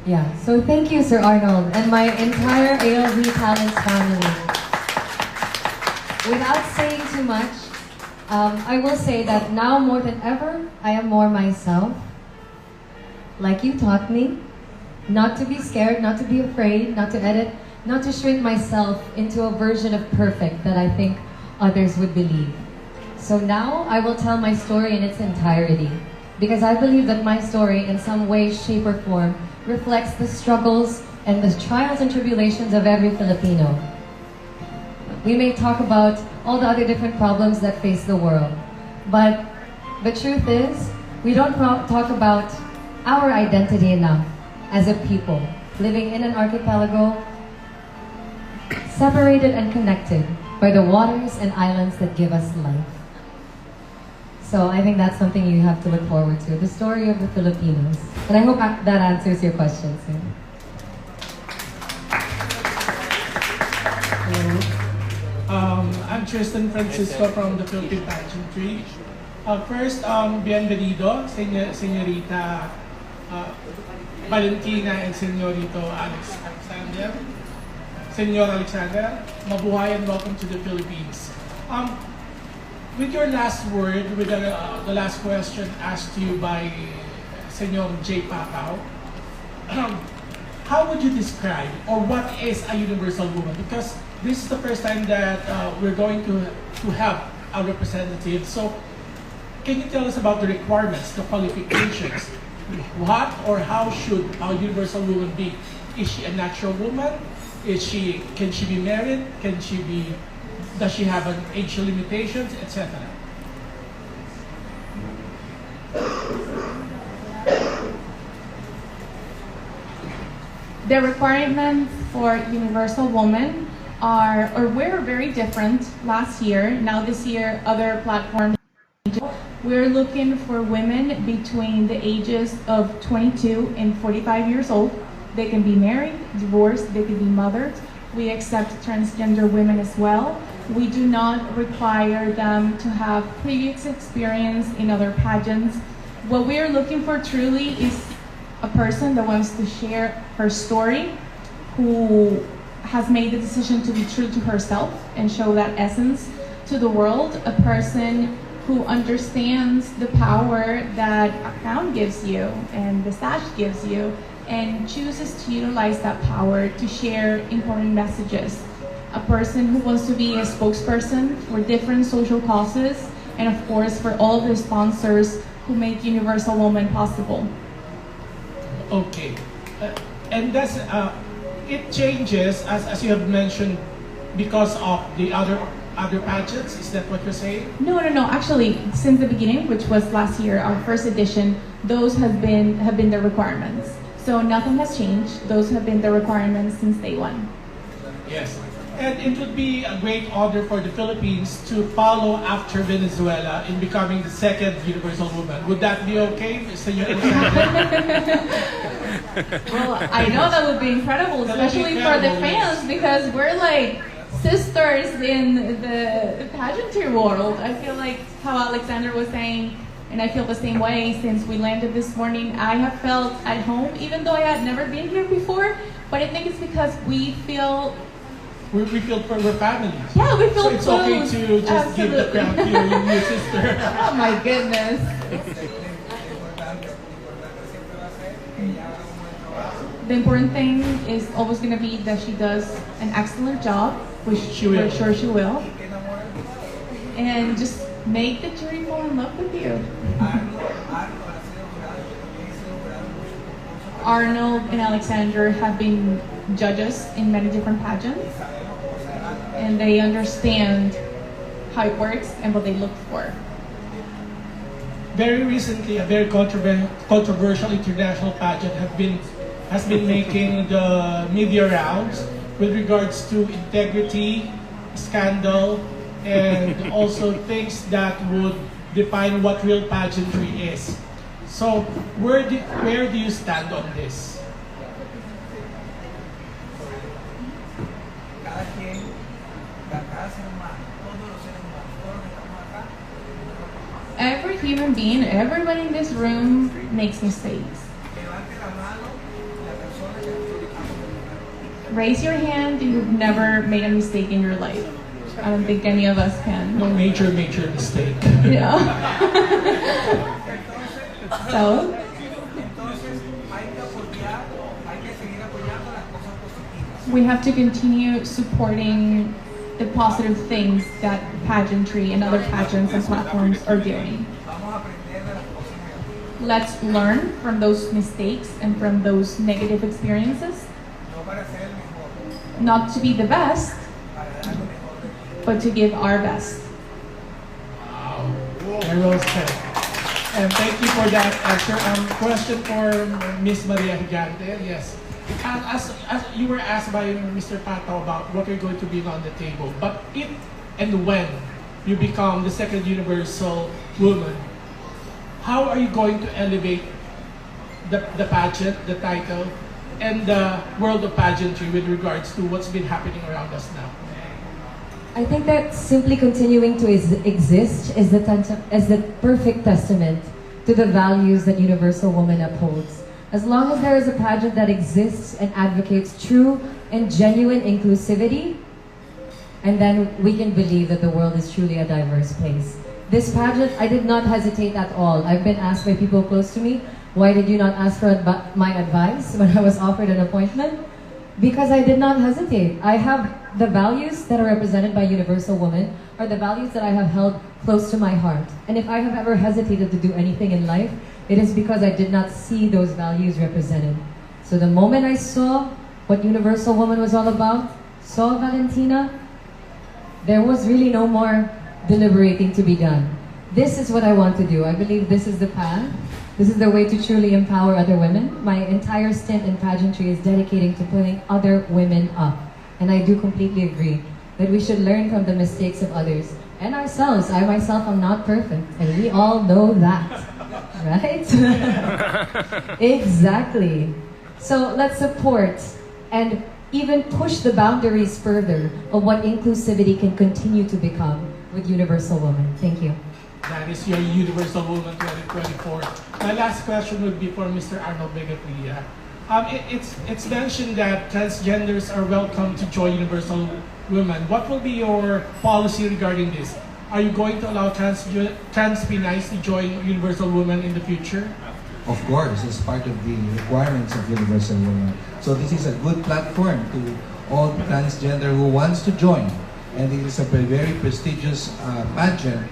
Yeah, so thank you, Sir Arnold, and my entire ALV Talents family. Without saying too much, I will say that now more than ever, I am more myself. Like you taught me, not to be scared, not to be afraid, not to edit, not to shrink myself into a version of perfect that I think others would believe. So now I will tell my story in its entirety, because I believe that my story in some way, shape, or form reflects the struggles and the trials and tribulations of every Filipino. We may talk about all the other different problems that face the world, but the truth is, we don't talk about our identity enough as a people, living in an archipelago, separated and connected by the waters and islands that give us life. So I think that's something you have to look forward to, the story of the Filipinos. And I hope that answers your question, sir. I'm Tristan Francisco from the Philippine Pageantry. First, bienvenido, Señorita Valentina and Señorito Alexander. Senor Alexander, mabuhay and welcome to the Philippines. With your last word, with the last question asked to you by Senor J. Pacao, how would you describe, or what is a universal woman? Because this is the first time that we're going to have a representative. So, can you tell us about the requirements, the qualifications? What or how should a universal woman be? Is she a natural woman? Can she be married? Does she have an age limitations, etc.? The requirements for universal woman were very different last year. Now this year, other platforms. We're looking for women between the ages of 22 and 45 years old. They can be married, divorced, they can be mothered. We accept transgender women as well. We do not require them to have previous experience in other pageants. What we are looking for truly is a person that wants to share her story, who has made the decision to be true to herself and show that essence to the world, a person who understands the power that a crown gives you and the sash gives you, and chooses to utilize that power to share important messages. A person who wants to be a spokesperson for different social causes, and of course for all the sponsors who make Universal Woman possible. Okay, and that's it changes as you have mentioned because of the other pageants. Is that what you're saying? No. Actually, since the beginning, which was last year, our first edition, those have been the requirements. So nothing has changed. Those have been the requirements since day one. Yes. And it would be a great honor for the Philippines to follow after Venezuela in becoming the second universal woman. Would that be okay, Senor Alexander? Well, I know that would be incredible, especially for the fans, because we're like sisters in the pageantry world. I feel like how Alexander was saying, and I feel the same way since we landed this morning. I have felt at home, even though I had never been here before, but I think it's because we feel we feel we're family. Yeah, we feel so it's okay close. to just give the crown to your sister. Oh my goodness. The important thing is always going to be that she does an excellent job, which we're sure she will. And just make the jury fall in love with you. Arnold and Alexander have been judges in many different pageants, and they understand how it works and what they look for. Very recently, a very controversial international pageant has been making the media rounds with regards to integrity, scandal, and also things that would define what real pageantry is. So, where do you stand on this? Every human being, everybody in this room makes mistakes. Raise your hand if you've never made a mistake in your life. I don't think any of us can. No major mistake. Yeah. So? We have to continue supporting the positive things that pageantry and other pageants and platforms are doing. Let's learn from those mistakes and from those negative experiences. Not to be the best, but to give our best. Wow. Very well said. And thank you for that answer. Question for Miss Maria Gigante. Yes. As you were asked by Mr. Pato about what you're going to bring on the table, but if and when you become the second Universal Woman, how are you going to elevate the pageant, the title, and the world of pageantry with regards to what's been happening around us now? I think that simply continuing to exist is the perfect testament to the values that Universal Woman upholds. As long as there is a pageant that exists and advocates true and genuine inclusivity, and then we can believe that the world is truly a diverse place. This pageant, I did not hesitate at all. I've been asked by people close to me, why did you not ask for my advice when I was offered an appointment? Because I did not hesitate. I have the values that are represented by Universal Woman are the values that I have held close to my heart. And if I have ever hesitated to do anything in life, it is because I did not see those values represented. So the moment I saw what Universal Woman was all about, saw Valentina, there was really no more deliberating to be done. This is what I want to do. I believe this is the path. This is the way to truly empower other women. My entire stint in pageantry is dedicating to pulling other women up. And I do completely agree that we should learn from the mistakes of others and ourselves. I myself am not perfect, and we all know that. Right? Exactly. So let's support and even push the boundaries further of what inclusivity can continue to become with Universal Woman. Thank you. That is your Universal Woman 2024. My last question would be for Mr. Arnold Vega-Fria. It's mentioned that transgenders are welcome to join Universal Women. What will be your policy regarding this? Are you going to allow trans Pinays to join Universal Women in the future? Of course, it's part of the requirements of Universal Women. So this is a good platform to all transgender who wants to join. And it is a very prestigious pageant.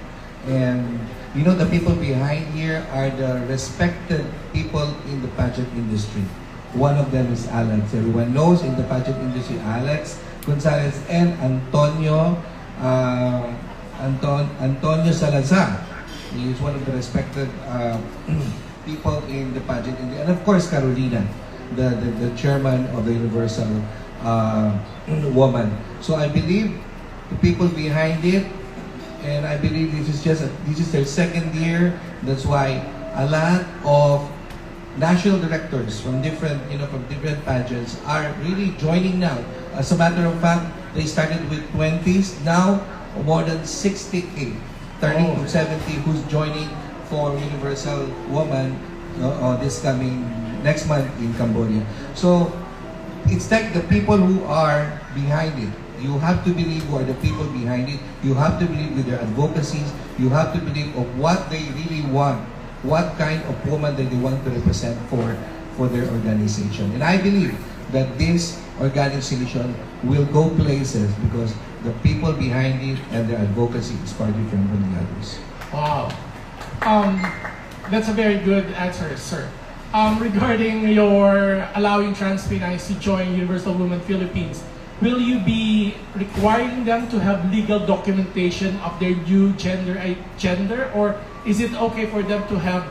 And you know, the people behind here are the respected people in the pageant industry. One of them is Alex. Everyone knows in the pageant industry, Alex Gonzalez and Antonio Salazar. He is one of the respected people in the pageant industry. And of course, Carolina, the chairman of the Universal Woman. So I believe the people behind it, and I believe this is their second year. That's why a lot of national directors from different pageants are really joining now. As a matter of fact, They started with 20s, now more than 60K, 30 to 70 who's joining for Universal Woman this coming next month in Cambodia. So it's like the people who are behind it. You have to believe who are the people behind it. You have to believe with their advocacies. You have to believe of what they really want, what kind of woman that they want to represent for their organization. And I believe that this organization will go places because the people behind it and their advocacy is far different from the others. Wow. That's a very good answer, sir. Regarding your allowing trans Pinays to join Universal Women Philippines, will you be requiring them to have legal documentation of their new gender, or is it okay for them to have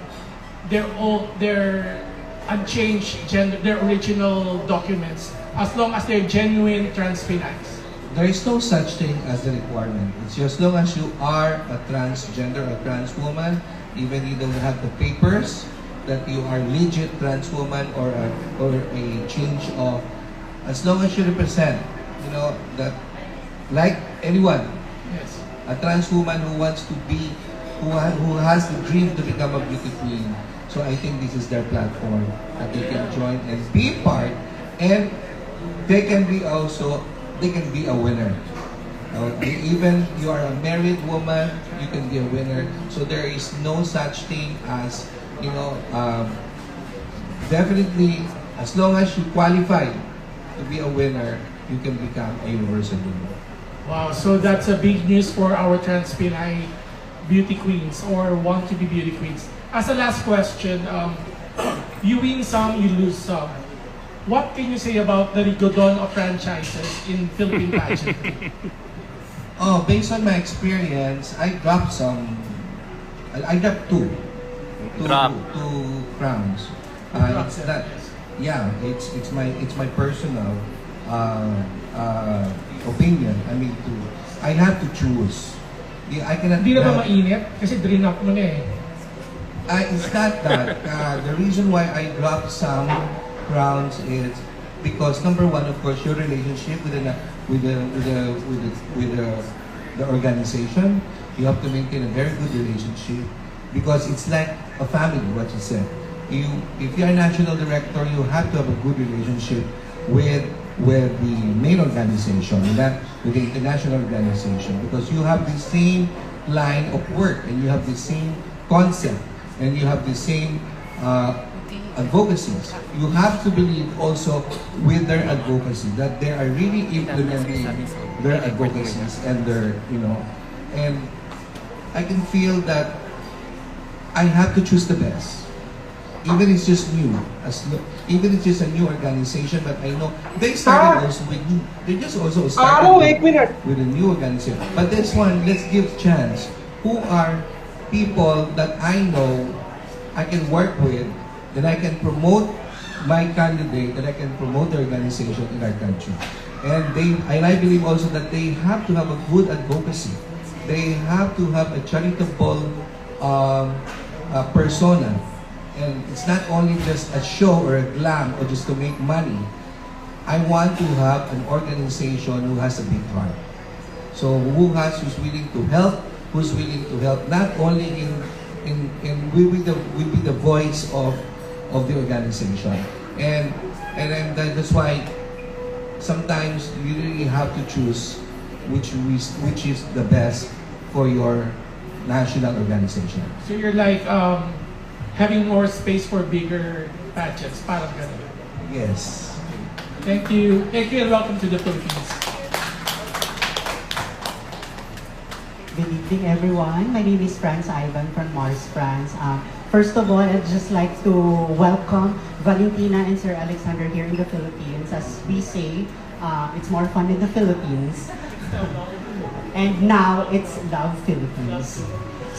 their unchanged gender, their original documents, as long as they're genuine trans Pinays? There is no such thing as a requirement. It's just as long as you are a transgender or trans woman, even you don't have the papers that you are legit trans woman or a change of, as long as you represent, you know, that like anyone, yes, a trans woman who wants to be, who has the dream to become a beauty queen. So I think this is their platform that they can join and be part, and they can be also, they can be a winner. Even you are a married woman, you can be a winner. So there is no such thing as, you know, definitely as long as you qualify to be a winner, you can become a universal winner. Wow, so that's a big news for our trans Pinay beauty queens or want to be beauty queens. As a last question, you win some, you lose some. What can you say about the Rigodon of franchises in Philippine pageantry? Oh, based on my experience, I dropped some. I dropped two crowns. It's that, yeah. It's my personal opinion. I mean, I have to choose. I cannot. Hindi na ba mainit? Kasi drain up mo na eh. It's not that. The reason why I dropped some crowns is because number one, of course, your relationship with the organization. You have to maintain a very good relationship because it's like a family. What you said. If you are national director, you have to have a good relationship with the main organization, not with the international organization, because you have the same line of work and you have the same concept and you have the same advocacies. You have to believe also with their advocacy that they are really implementing their advocacies and their, you know, and I can feel that I have to choose the best. Even it's just new, even it's just a new organization, but I know they started also with new. They just also started with a new organization. But this one, let's give chance. Who are people that I know I can work with, that I can promote my candidate, that I can promote the organization in our country. And I believe also that they have to have a good advocacy. They have to have a charitable persona. And it's not only just a show or a glam or just to make money. I want to have an organization who has a big heart. So who's willing to help, who's willing to help not only will be the voice of the organization. And then that's why sometimes you really have to choose which is the best for your national organization. So you're like having more space for bigger pageants, parang ganun. Yes. Thank you. Thank you and welcome to the Philippines. Good evening, everyone. My name is Franz Ivan from Mars, France. First of all, I'd just like to welcome Valentina and Sir Alexander here in the Philippines. As we say, it's more fun in the Philippines. And now it's Love Philippines.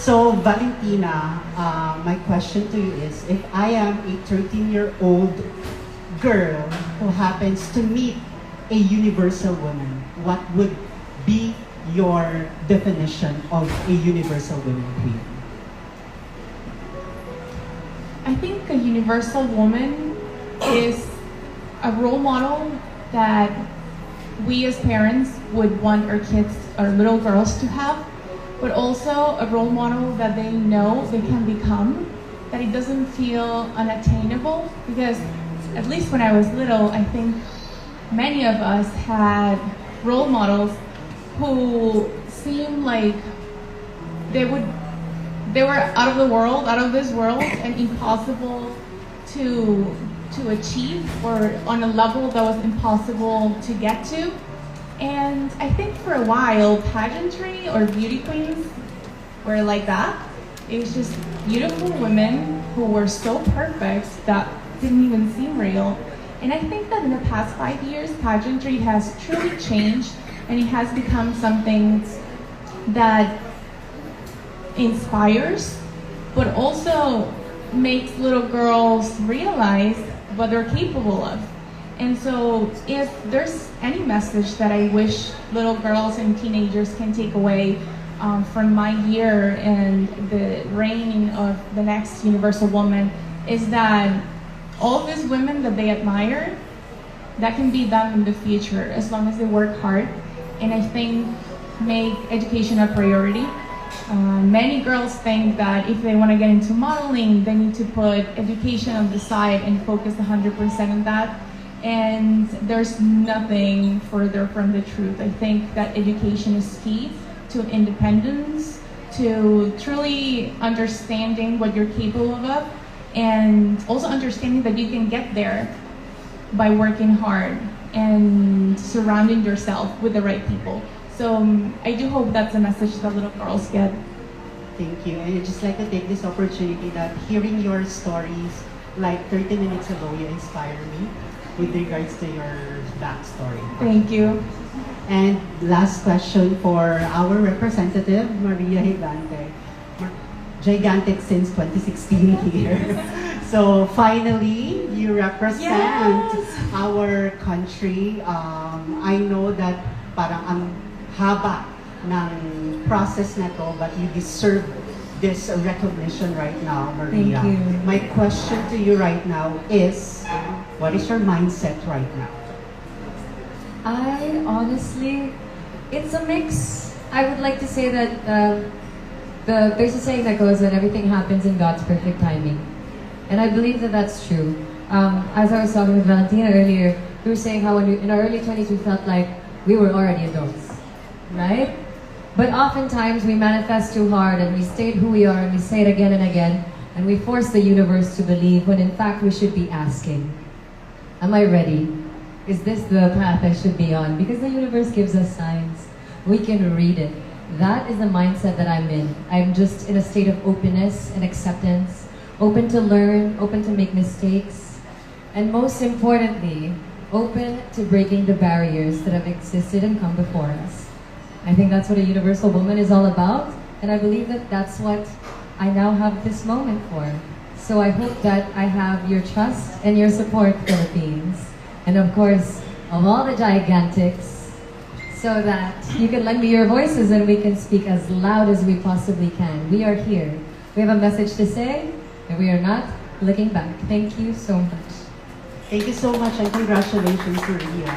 So, Valentina, my question to you is, if I am a 13-year-old girl who happens to meet a universal woman, what would be your definition of a universal woman queen? I think a universal woman is a role model that we as parents would want our kids, our little girls to have, but also a role model that they know they can become, that it doesn't feel unattainable. Because at least when I was little, I think many of us had role models who seemed like they were out of the world, out of this world, and impossible to achieve, or on a level that was impossible to get to. And I think for a while, pageantry or beauty queens were like that. It was just beautiful women who were so perfect that didn't even seem real. And I think that in the past 5 years, pageantry has truly changed, and it has become something that inspires, but also makes little girls realize what they're capable of. And so if there's any message that I wish little girls and teenagers can take away from my year and the reign of the next Universal Woman, is that all these women that they admire, that can be done in the future as long as they work hard. And I think make education a priority. Many girls think that if they want to get into modeling, they need to put education on the side and focus 100% on that. And there's nothing further from the truth. I think that education is key to independence, to truly understanding what you're capable of, and also understanding that you can get there by working hard and surrounding yourself with the right people. So I do hope that's a message that little girls get. Thank you. And I'd just like to take this opportunity that hearing your stories, like 30 minutes ago, you inspire me with regards to your backstory. Thank you. And last question for our representative, Maria Gigante. Gigantic since 2016 here. So finally, you represent our country. I know that parang ang haba ng process na to, but you deserve this recognition right now, Maria. Thank you. My question to you right now is, what is your mindset right now? I honestly, it's a mix. I would like to say that there's a saying that goes that everything happens in God's perfect timing. And I believe that that's true. As I was talking with Valentina earlier, we were saying how in our early 20s we felt like we were already adults, right? But oftentimes we manifest too hard and we state who we are and we say it again and again, and we force the universe to believe when in fact we should be asking, am I ready? Is this the path I should be on? Because the universe gives us signs. We can read it. That is the mindset that I'm in. I'm just in a state of openness and acceptance, open to learn, open to make mistakes, and most importantly, open to breaking the barriers that have existed and come before us. I think that's what a Universal Woman is all about, and I believe that that's what I now have this moment for. So I hope that I have your trust and your support, Philippines, and of course, of all the gigantics, so that you can lend me your voices and we can speak as loud as we possibly can. We are here. We have a message to say, and we are not looking back. Thank you so much. Thank you so much, and congratulations, Maria.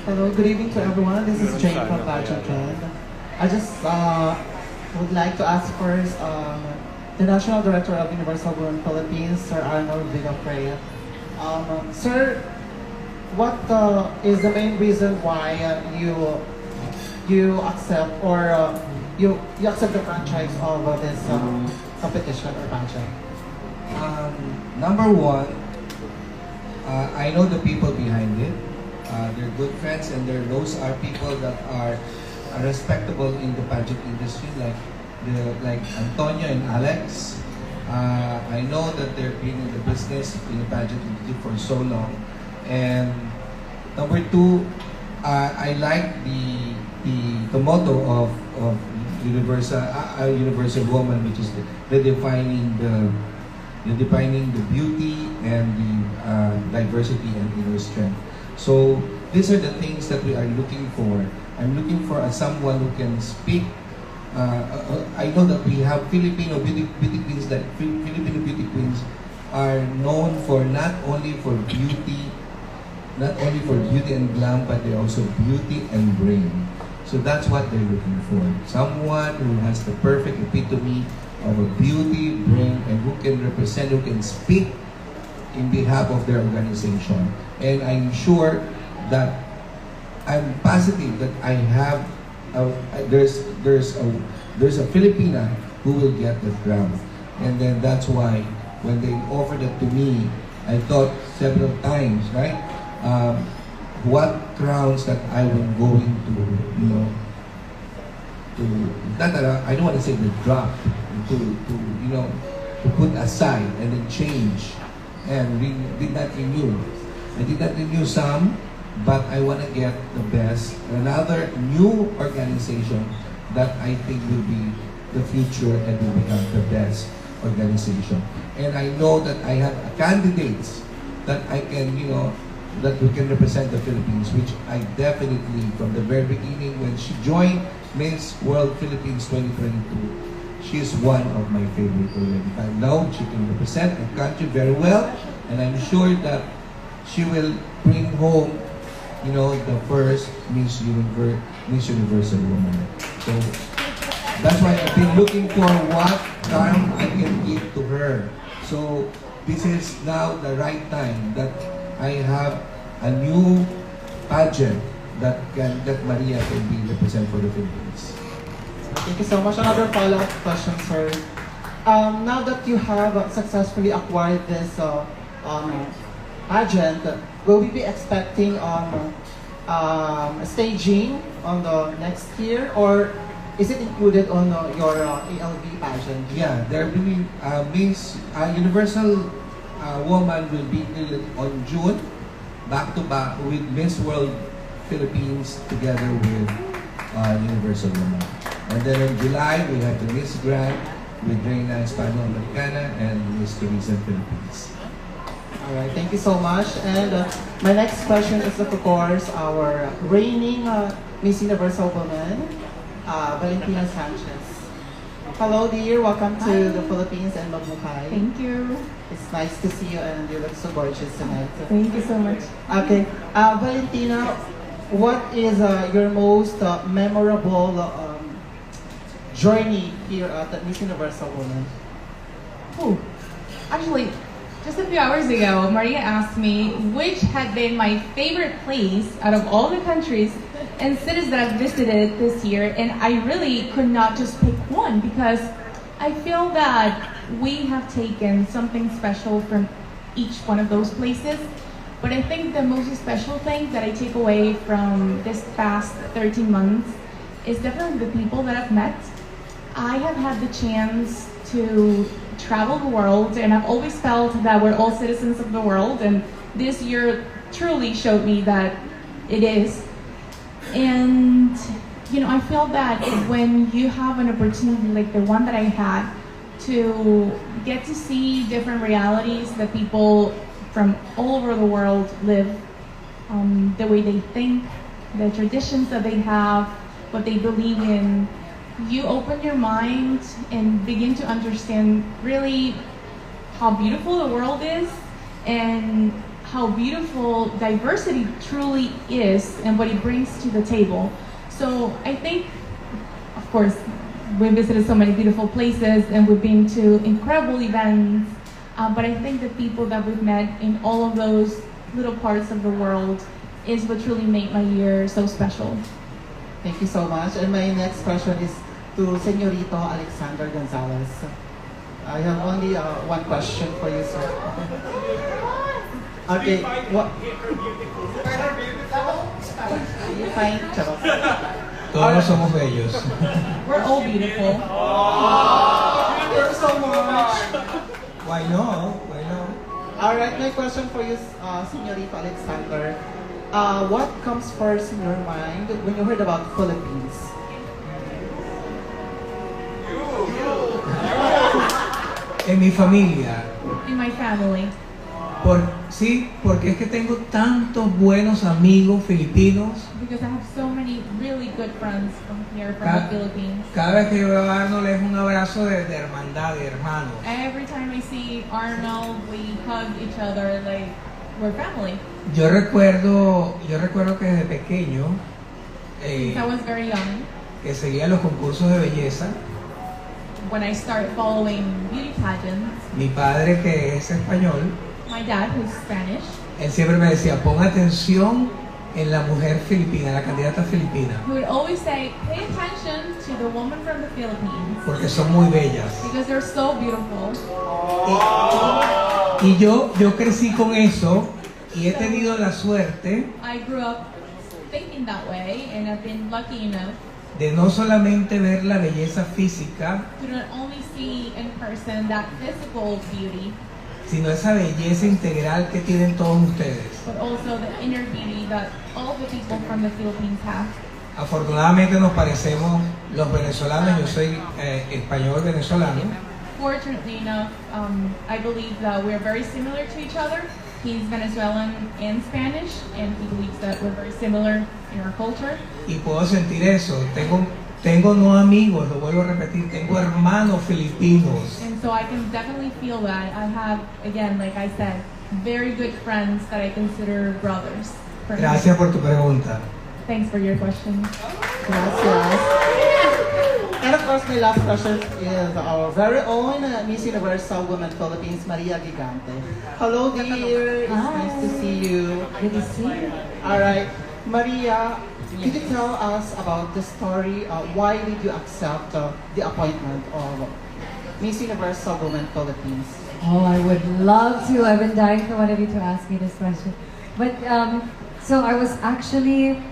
Hello, good evening to everyone. This is Jane from Pageant. I just would like to ask first the National Director of Universal Women Philippines, Sir Arnold Vigafrea. Sir, what is the main reason why you accept or you accept the franchise of this competition or pageant? Number one, I know the people behind it. They're good friends, and those are people that are respectable in the pageant industry, like Antonio and Alex. I know that they've been in the business, in the pageant industry for so long. And number two, I like the motto of Universal Woman, which is defining the beauty and the diversity and inner strength. So these are the things that we are looking for. I'm looking for someone who can speak I know that we have Filipino beauty queens, that Filipino beauty queens are known for not only for beauty and glam, but they're also beauty and brain. So that's what they're looking for. Someone who has the perfect epitome of a beauty, brain, and who can represent, who can speak in behalf of their organization. And I'm sure that I'm positive that I have there's a Filipina who will get the crown. And then that's why when they offered it to me, I thought several times, right? What crowns that I will going to, you know, I don't want to say the drop, you know, to put aside and then change. And we did not renew. I did not renew some, but I want to get the best, another new organization that I think will be the future and will become the best organization. And I know that I have candidates that I can, you know, that we can represent the Philippines, which I definitely, from the very beginning, when she joined Miss World Philippines 2022, she's one of my favorite already. I know she can represent the country very well, and I'm sure that she will bring home, you know, the first Miss Universal woman. So that's why I've been looking for what time I can give to her. So this is now the right time that I have a new pageant that Maria can be represent for the Philippines. Thank you so much. Another follow-up question, sir. Now that you have successfully acquired this pageant, will we be expecting staging on the next year, or is it included on your ALB pageant? Yeah, there will be Miss Universal Woman will be on June, back to back with Miss World Philippines together with Universal Woman. And then in July, we have the Miss Grand with Reina Hispano-Americana and Miss Teresa Philippines. Alright, thank you so much. And my next question is, of course, our reigning Miss Universal Woman, Valentina Sanchez. Hello, dear. Welcome to the Philippines and Mabuhay. Thank you. It's nice to see you, and you look so gorgeous tonight. Thank you so much. Okay, Valentina, what is your most memorable journey here at the Miss Universal Woman? Oh, actually, just a few hours ago, Maria asked me which had been my favorite place out of all the countries and cities that I've visited this year, and I really could not just pick one because I feel that we have taken something special from each one of those places. But I think the most special thing that I take away from this past 13 months is definitely the people that I've met. I have had the chance to travel the world, and I've always felt that we're all citizens of the world, and this year truly showed me that it is. And you know, I feel that when you have an opportunity like the one that I had to get to see different realities that people from all over the world live, the way they think, the traditions that they have, what they believe in, you open your mind and begin to understand really how beautiful the world is and how beautiful diversity truly is and what it brings to the table. So I think, of course, we visited so many beautiful places and we've been to incredible events, but I think the people that we've met in all of those little parts of the world is what truly made my year so special. Thank you so much. And my next question is to Señorito Alexander Gonzalez. I have only one question for you, sir. Okay, what? Fine, charot. Todos somos bellos. We're all beautiful. Thank you so much. Why no? Why no? Alright, my question for you, Señorito Alexander. What comes first in your mind when you heard about Philippines? En mi familia, In my family. Sí, porque es que tengo tantos buenos amigos filipinos. Because I have so many really good friends from here, from the Philippines. Cada vez que yo veo a Arnold es un abrazo de hermandad, de hermanos. Every time I see Arnold, we hug each other like we're family. Yo recuerdo que desde pequeño Since I was very young, que seguía los concursos de belleza. when I started following beauty pageants, Mi padre, que es español, my dad, who's Spanish, él siempre me decía, pon atención en la mujer filipina, la candidata filipina, he would always say, pay attention to the woman from the Philippines porque son muy bellas. because they're so beautiful. Y yo crecí con eso y he tenido la suerte I grew up thinking that way, and I've been lucky enough de no solamente ver la belleza física, to not only see in person that physical beauty, sino esa belleza integral que tienen todos ustedes. but also the inner beauty that all the people from the Philippines have. Afortunadamente nos parecemos los venezolanos, yo soy español venezolano. Fortunately enough, I believe that we're very similar to each other. He's Venezuelan and Spanish, and he believes that we're very similar in our culture. Y puedo sentir eso. Tengo no amigos, lo vuelvo a repetir, tengo hermanos filipinos. And so I can definitely feel that. I have, again, like I said, very good friends that I consider brothers. for me. Gracias por tu pregunta. Thanks for your question. Gracias. And of course, my last question is our very own Miss Universal Women Philippines, Maria Gigante. Hello, dear. It's nice to see you. Good to see you. All right, Maria, could you tell us about the story? Why did you accept the appointment of Miss Universal Women Philippines? Oh, I would love to. I've been dying for one of you to ask me this question. But so I was actually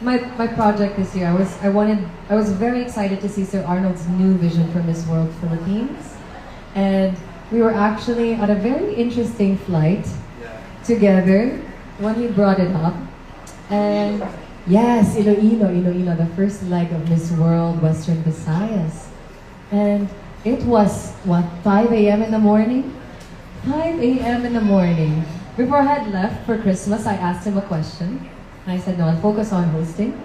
my project this year. I was very excited to see Sir Arnold's new vision for Miss World Philippines, and we were actually on a very interesting flight together when he brought it up. And yes, Iloilo, the first leg of Miss World Western Visayas, and it was what 5 a.m. in the morning. 5 a.m. in the morning. Before I had left for Christmas, I asked him a question. I said, no, I'll focus on hosting.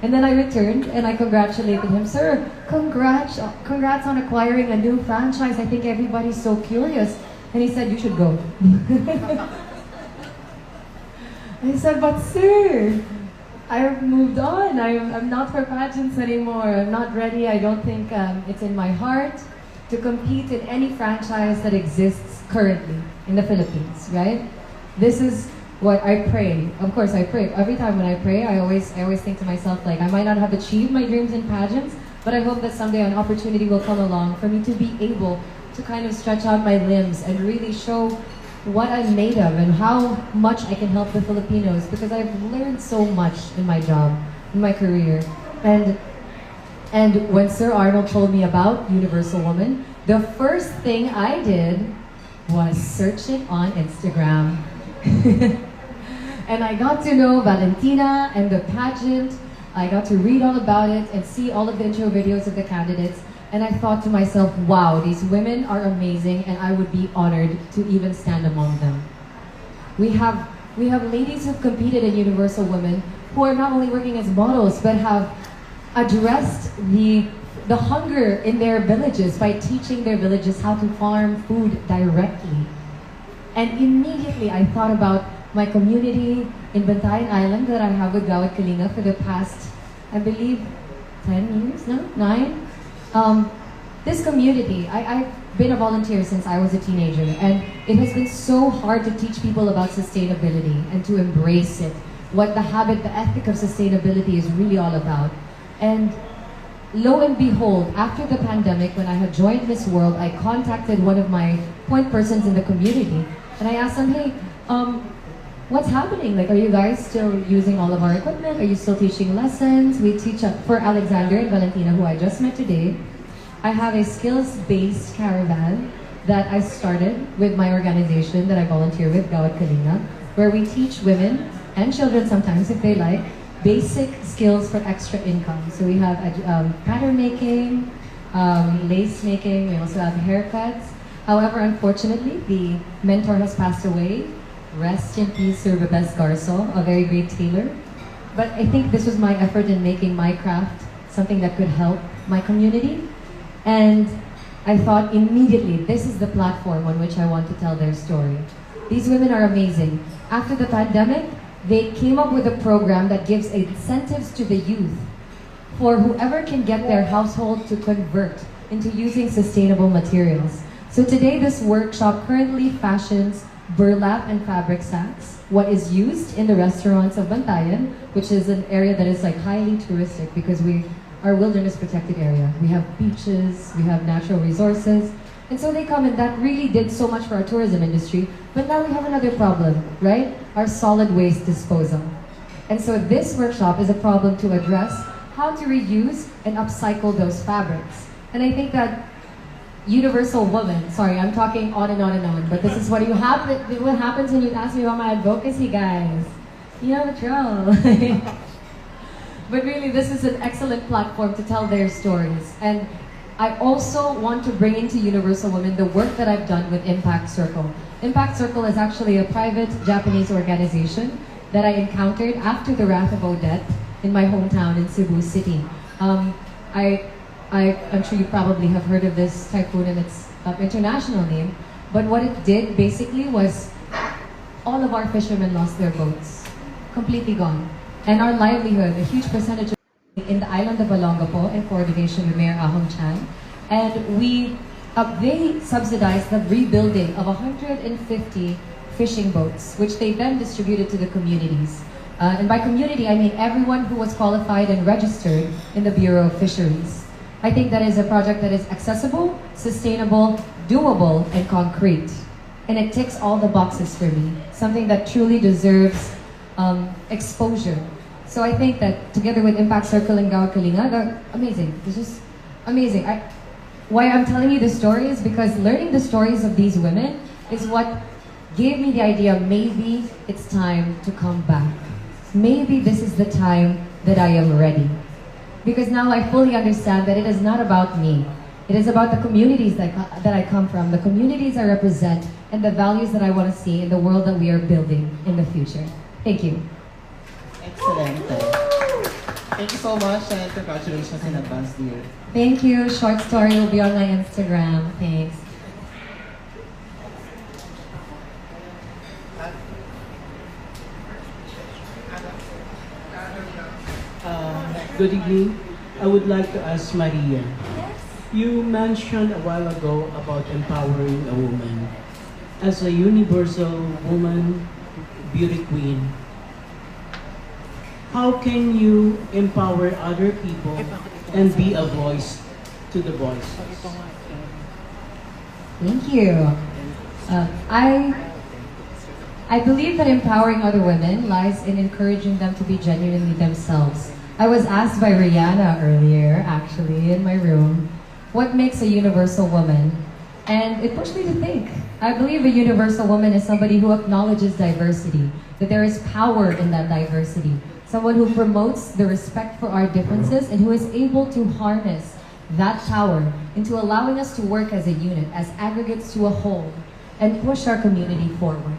And then I returned and I congratulated him. Sir, congrats on acquiring a new franchise. I think everybody's so curious. And he said, you should go. I said, but sir, I've moved on. I'm not for pageants anymore. I'm not ready. I don't think it's in my heart to compete in any franchise that exists currently in the Philippines, right? This is what I pray. Of course, I pray. Every time when I pray, I always think to myself, like, I might not have achieved my dreams in pageants, but I hope that someday an opportunity will come along for me to be able to kind of stretch out my limbs and really show what I'm made of and how much I can help the Filipinos, because I've learned so much in my job, in my career. And when Sir Arnold told me about Universal Woman, the first thing I did was search it on Instagram. And I got to know Valentina and the pageant. I got to read all about it and see all of the intro videos of the candidates. And I thought to myself, wow, these women are amazing and I would be honored to even stand among them. We have ladies who've competed in Universal Women who are not only working as models but have addressed the hunger in their villages by teaching their villages how to farm food directly. And immediately I thought about my community in Bantayan Island that I have with Gawad Kalinga for the past, I believe, 10 years now? 9? This community, I've been a volunteer since I was a teenager, and it has been so hard to teach people about sustainability and to embrace it, what the habit, the ethic of sustainability is really all about. And lo and behold, after the pandemic, when I had joined Miss World, I contacted one of my point persons in the community, and I asked them, hey, what's happening? Like, are you guys still using all of our equipment? Are you still teaching lessons? We teach for Alexander and Valentina, who I just met today. I have a skills-based caravan that I started with my organization that I volunteer with, Gawad Kalinga, where we teach women and children sometimes, if they like, basic skills for extra income. So we have pattern making, lace making, we also have haircuts. However, unfortunately, the mentor has passed away Rest in peace, Sir Bebes Garso, a very great tailor. But I think this was my effort in making my craft something that could help my community. And I thought immediately, this is the platform on which I want to tell their story. These women are amazing. After the pandemic, they came up with a program that gives incentives to the youth for whoever can get their household to convert into using sustainable materials. So today, this workshop currently fashions burlap and fabric sacks, what is used in the restaurants of Bantayan, which is an area that is like highly touristic because we are wilderness protected area. We have beaches, we have natural resources, and so they come, and that really did so much for our tourism industry. But now we have another problem, right? Our solid waste disposal. And so this workshop is a problem to address how to reuse and upcycle those fabrics. And I think that Universal Woman, sorry, I'm talking on and on and on, but this is what happens when you ask me about my advocacy, guys. You know the drill. But really, this is an excellent platform to tell their stories. And I also want to bring into Universal Women the work that I've done with Impact Circle. Impact Circle is actually a private Japanese organization that I encountered after the wrath of Odette in my hometown in Cebu City. I'm sure you probably have heard of this typhoon and its international name, but what it did basically was all of our fishermen lost their boats, completely gone. And our livelihood, a huge percentage of in the island of Olongapo in coordination with Mayor Ahong Chan. And they subsidized the rebuilding of 150 fishing boats, which they then distributed to the communities. And by community, I mean everyone who was qualified and registered in the Bureau of Fisheries. I think that is a project that is accessible, sustainable, doable, and concrete. And it ticks all the boxes for me. Something that truly deserves exposure. So I think that together with Impact Circle and Gawad Kalinga, they're amazing. It's just amazing. Why I'm telling you this story is because learning the stories of these women is what gave me the idea maybe it's time to come back. Maybe this is the time that I am ready. Because now I fully understand that it is not about me. It is about the communities that I come from, the communities I represent, and the values that I want to see in the world that we are building in the future. Thank you. Excellent. Thank you so much and congratulations in advance, dear. Thank you. Short story will be on my Instagram. Thanks. Good evening. I would like to ask Maria. You mentioned a while ago about empowering a woman. As a universal woman, beauty queen, how can you empower other people and be a voice to the voiceless? Thank you. I believe that empowering other women lies in encouraging them to be genuinely themselves. I was asked by Rihanna earlier, actually, in my room, what makes a universal woman? And it pushed me to think. I believe a universal woman is somebody who acknowledges diversity, that there is power in that diversity. Someone who promotes the respect for our differences and who is able to harness that power into allowing us to work as a unit, as aggregates to a whole, and push our community forward.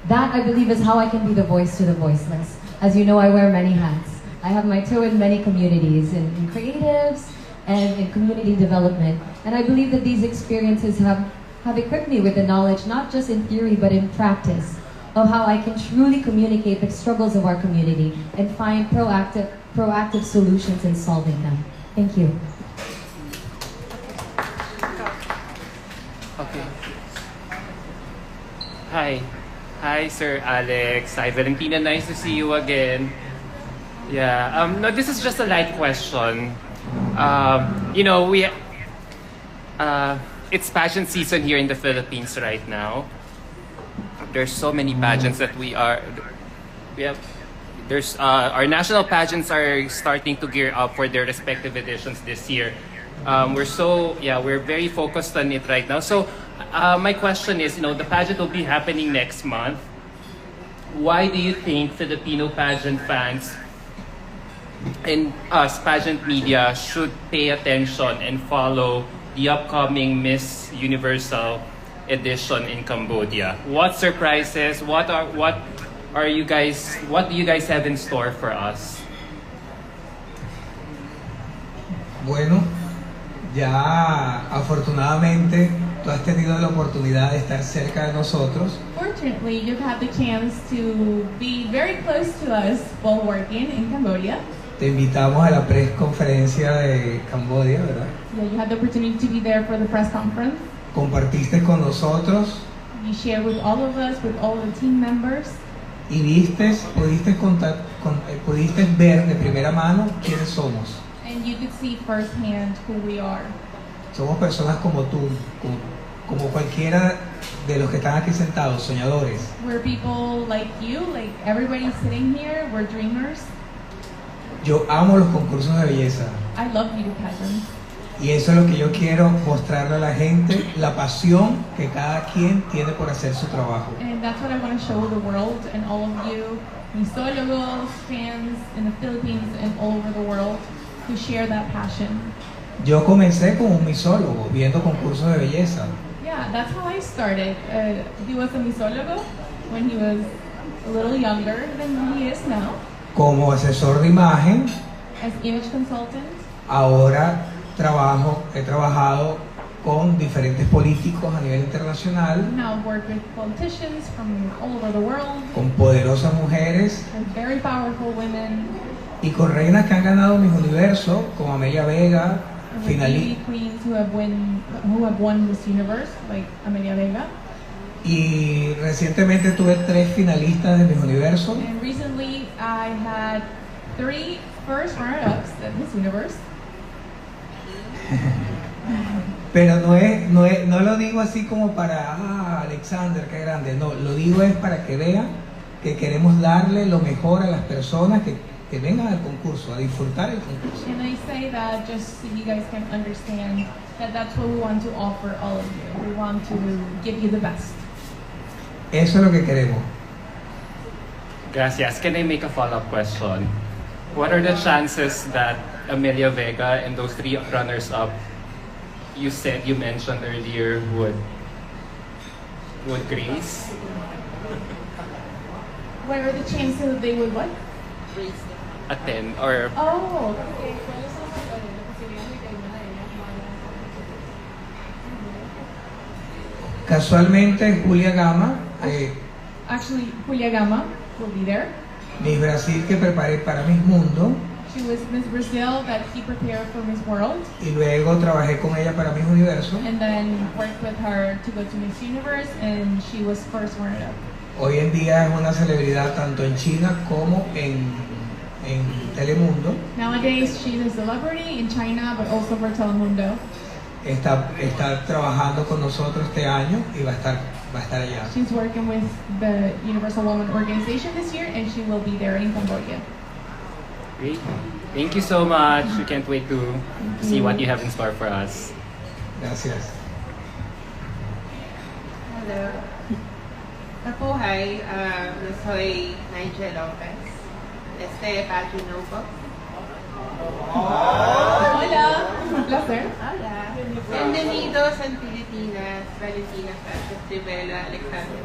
That, I believe, is how I can be the voice to the voiceless. As you know, I wear many hats. I have my toe in many communities, in creatives and in community development. And I believe that these experiences have equipped me with the knowledge, not just in theory, but in practice, of how I can truly communicate the struggles of our community and find proactive solutions in solving them. Thank you. Okay. Hi, Sir Alex. Hi, Valentina. Nice to see you again. Yeah. No, this is just a light question. You know, it's pageant season here in the Philippines right now. There's so many pageants that our national pageants are starting to gear up for their respective editions this year. We're very focused on it right now. So my question is, the pageant will be happening next month. Why do you think Filipino pageant fans and us pageant media should pay attention and follow the upcoming Miss Universal edition in Cambodia. What surprises? What do you guys have in store for us? Bueno, ya afortunadamente tú has tenido la oportunidad de estar cerca de nosotros. Fortunately, you've had the chance to be very close to us while working in Cambodia. Te invitamos a la press conferencia de Cambodia, ¿verdad? Yeah, you had the opportunity to be there for the press conference. Compartiste con nosotros You shared with all of us, with all the team members. y pudiste ver de primera mano quiénes somos. And you could see firsthand who we are. Somos personas como tú, como cualquiera de los que están aquí sentados, soñadores. We're people like you, like everybody sitting here. We're dreamers. Yo amo los concursos de belleza I love beauty pageants. y eso es lo que yo quiero mostrarle a la gente, la pasión que cada quien tiene por hacer su trabajo. And that's what I want to show the world and all of you, misólogos, fans in the Philippines and all over the world who share that passion. Yo comencé como un misólogo, viendo concursos de belleza. Yeah, that's how I started. He was a misólogo when he was a little younger than he is now. Como asesor de imagen, As image consultant, ahora he trabajado con diferentes políticos a nivel internacional, now work with politicians from all over the world, con poderosas mujeres and very powerful women, y con reinas que han ganado mis universos, como Amelia Vega, and with beauty queens who have won Miss Universe, like Amelia Vega. y recientemente tuve 3 finalistas de mis universos. And recently I had 3 first runner-ups at Miss Universe. Pero no lo digo así como para, Alexander, qué grande, no, lo digo es para que vean que queremos darle lo mejor a las personas que vengan al concurso, a disfrutar el concurso. And I say that just so you guys can understand that that's what we want to offer all of you. We want to give you the best. Eso es lo que queremos. Gracias. Can I make a follow-up question? What are the chances that Amelia Vega and those 3 runners-up you mentioned earlier would grace? What are the chances that they would what? Attend or Oh, Casualmente Julia Gama, actually Julia Gama will be there. Miss Brasil que preparé para Miss Mundo, She was Miss Brazil that he prepared for Miss World, y luego trabajé con ella para Miss Universo. and then worked with her to go to Miss Universe, and she was first runner-up. Hoy en día es una celebridad tanto en China como en Telemundo. Nowadays, she's a celebrity in China, but also for Telemundo. Está trabajando con nosotros este año y va a estar allá. She's working with the Universal Women Organization this year, and she will be there in Cambodia. Great. Thank you so much. We can't wait to see what you have in store for us. Gracias. Hello. Mabuhay, soy Nigel Lopez. Pageant Notebook. Hola, un placer. Hola. Bienvenidos en Pilipinas, Valentina Sánchez Rivera, Alexander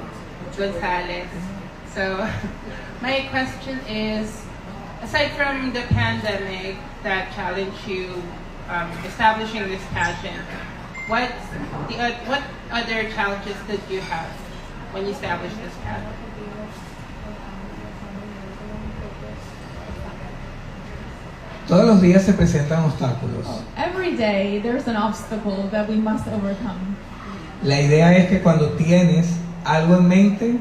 Gonzalez. So, my question is, aside from the pandemic that challenged you establishing this pageant, what other challenges did you have when you established this pageant? Todos los días se presentan obstáculos. Every day there's an obstacle that we must overcome. La idea es que cuando tienes algo en mente,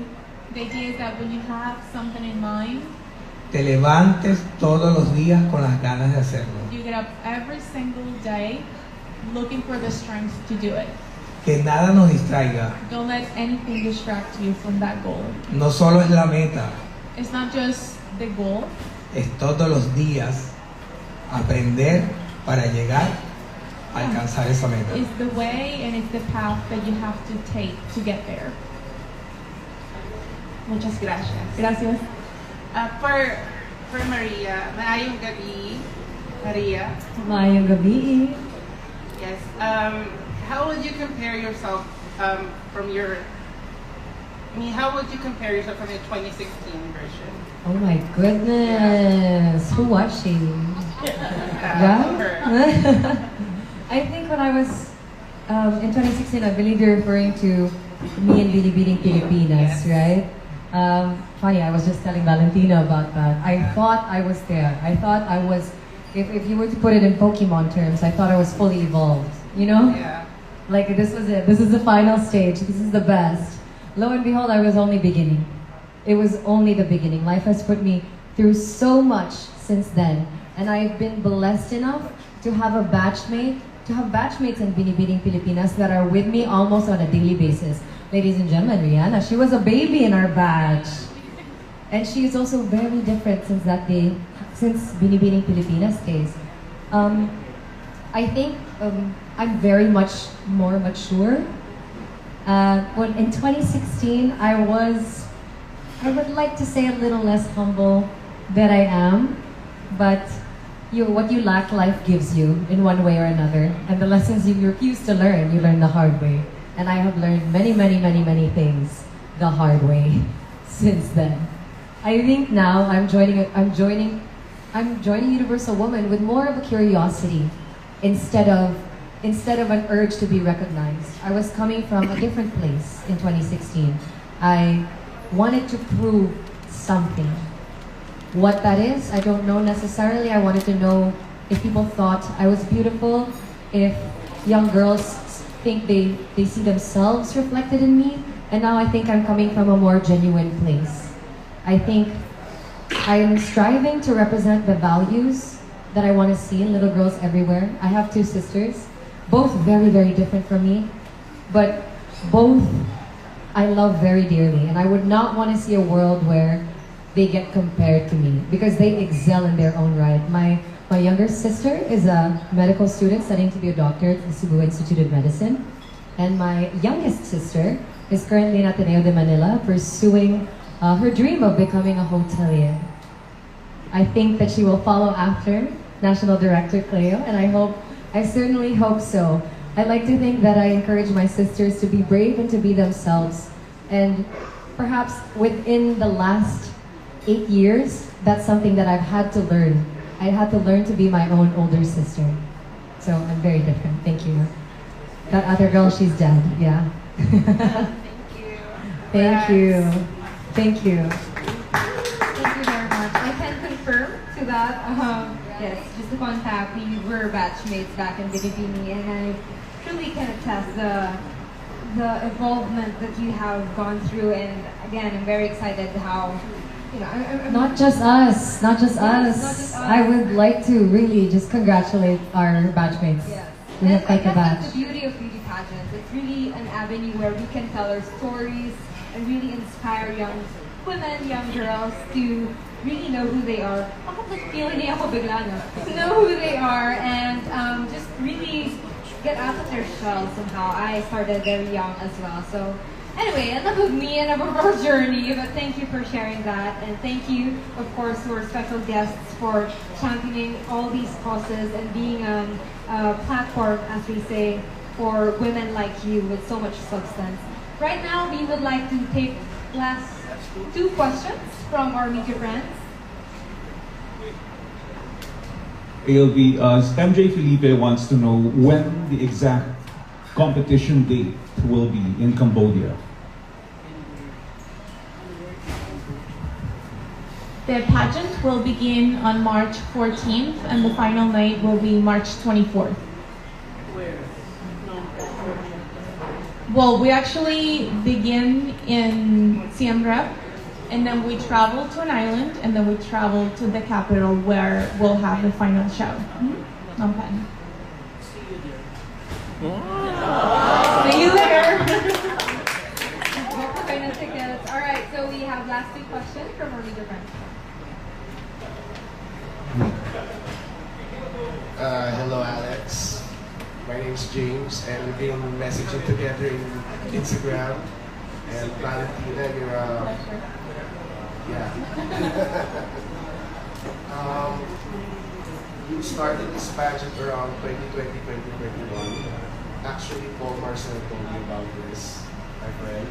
The idea is that when you have something in mind, te levantes todos los días con las ganas de hacerlo. you get up every single day looking for the strength to do it. Que nada nos distraiga. Don't let anything distract you from that goal. No solo es la meta, It's not just the goal, es todos los días aprender para llegar a alcanzar esa meta. it's the way and it's the path that you have to take to get there. Muchas gracias. Gracias. For Maria, maayong gabi, Maria. Maayong gabi. Yes. How would you compare yourself from your, I mean, how would you compare yourself from your 2016 version? Oh my goodness, who was she? Yeah? I think when I was in 2016, I believe you're referring to me and Binibining Pilipinas, right? Funny, I was just telling Valentina about that. I thought I was there. I thought I was, if you were to put it in Pokemon terms, I thought I was fully evolved, you know? Yeah. Like, this was it. This is the final stage. This is the best. Lo and behold, I was only beginning. It was only the beginning. Life has put me through so much since then. And I've been blessed enough to have a batchmate, to have batchmates in Binibining Pilipinas that are with me almost on a daily basis. Ladies and gentlemen, Rihanna, she was a baby in our batch. And she is also very different since that day, since Binibining Pilipinas days. I think I'm very much more mature. When in 2016, I would like to say a little less humble than I am, but what you lack, life gives you in one way or another. And the lessons you refuse to learn, you learn the hard way. And I have learned many, many, many, many things the hard way since then. I think now I'm joining Universal Woman with more of a curiosity instead of an urge to be recognized. I was coming from a different place in 2016. I wanted to prove something. What that is, I don't know necessarily. I wanted to know if people thought I was beautiful, if young girls think they see themselves reflected in me, and now I think I'm coming from a more genuine place. I think I'm striving to represent the values that I want to see in little girls everywhere. I have two sisters, both very, very different from me, but both I love very dearly, and I would not want to see a world where they get compared to me because they excel in their own right. My younger sister is a medical student studying to be a doctor at the Cebu Institute of Medicine, and my youngest sister is currently in Ateneo de Manila pursuing her dream of becoming a hotelier. I think that she will follow after National Director Cleo, and I certainly hope so. I like to think that I encourage my sisters to be brave and to be themselves. And perhaps within the last 8 years, that's something that I've had to learn. I had to learn to be my own older sister. So I'm very different. Thank you. That other girl, she's dead. Yeah. Thank you. Thank you. Thank you very much. I can confirm to that. Yes, just to contact, we were batchmates back in Binibini, and I truly can attest the involvement that you have gone through. And again, I'm very excited how, you know, I'm Not just us. Not just us. I would like to really just congratulate our batchmates. Yes. We have quite a That's batch. the beauty of beauty pageants. It's really an avenue where we can tell our stories and really inspire young women, young girls to really know who they are. Know who they are and just really get out of their shell somehow. I started very young as well. So anyway, enough of me and of our journey, but thank you for sharing that. And thank you, of course, to our special guests for championing all these causes and being a platform, as we say, for women like you with so much substance. Right now, we would like to take last 2 questions from our media friends. ALB, MJ Felipe wants to know when the exact competition date will be in Cambodia. The pageant will begin on March 14th and the final night will be March 24th. Well, we actually begin in Siem Reap, and then we travel to an island, and then we travel to the capital where we'll have the final show. Phnom Penh. See you there. Final tickets. All right, so we have last 2 questions from our media friends. Hello, Alex. My name's James, and we've been messaging together in Instagram. And Valentina, you're yeah. You started this pageant around 2020, 2021. actually Paul Marcel told me about this, my friend.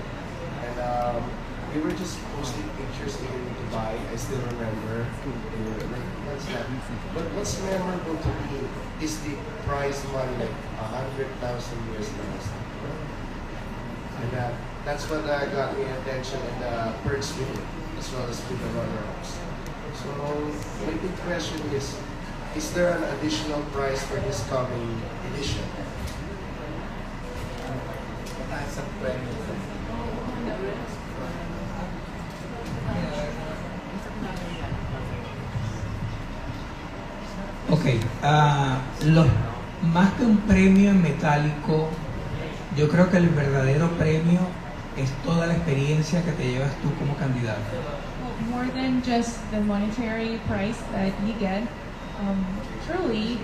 And we were just posting pictures in Dubai. I still remember. What's that? But what's memorable to me is the prize money, like 100,000 US dollars. And that's what got me attention, and the perks with it, as well as with the runner-ups. So my big question is there an additional prize for this coming edition? Ok, más que un premio en metálico, yo creo que el verdadero premio es toda la experiencia que te llevas tú como candidato. Well, more than just the monetary price that you get, truly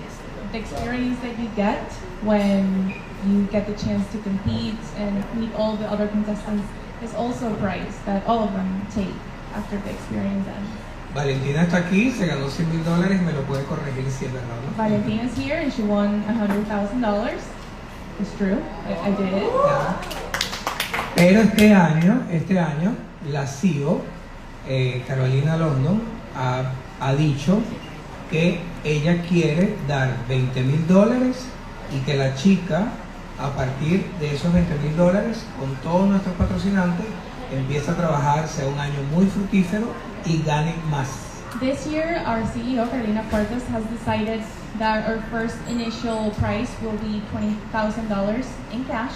the experience that you get when you get the chance to compete and meet all the other contestants is also a prize that all of them take after the experience ends. Valentina está aquí, se ganó $100,000 y me lo puede corregir si es verdad, ¿no? Valentina's here and she won $100,000. It's true, I did it. Pero este año, la CEO, Carolina London, ha dicho que ella quiere dar $20,000 y que la chica, a partir de esos $20,000, con todos nuestros patrocinantes, empieza a trabajar, sea un año muy fructífero y gane más. This year, our CEO, Carolina Puertas, has decided that our first initial prize will be $20,000 in cash,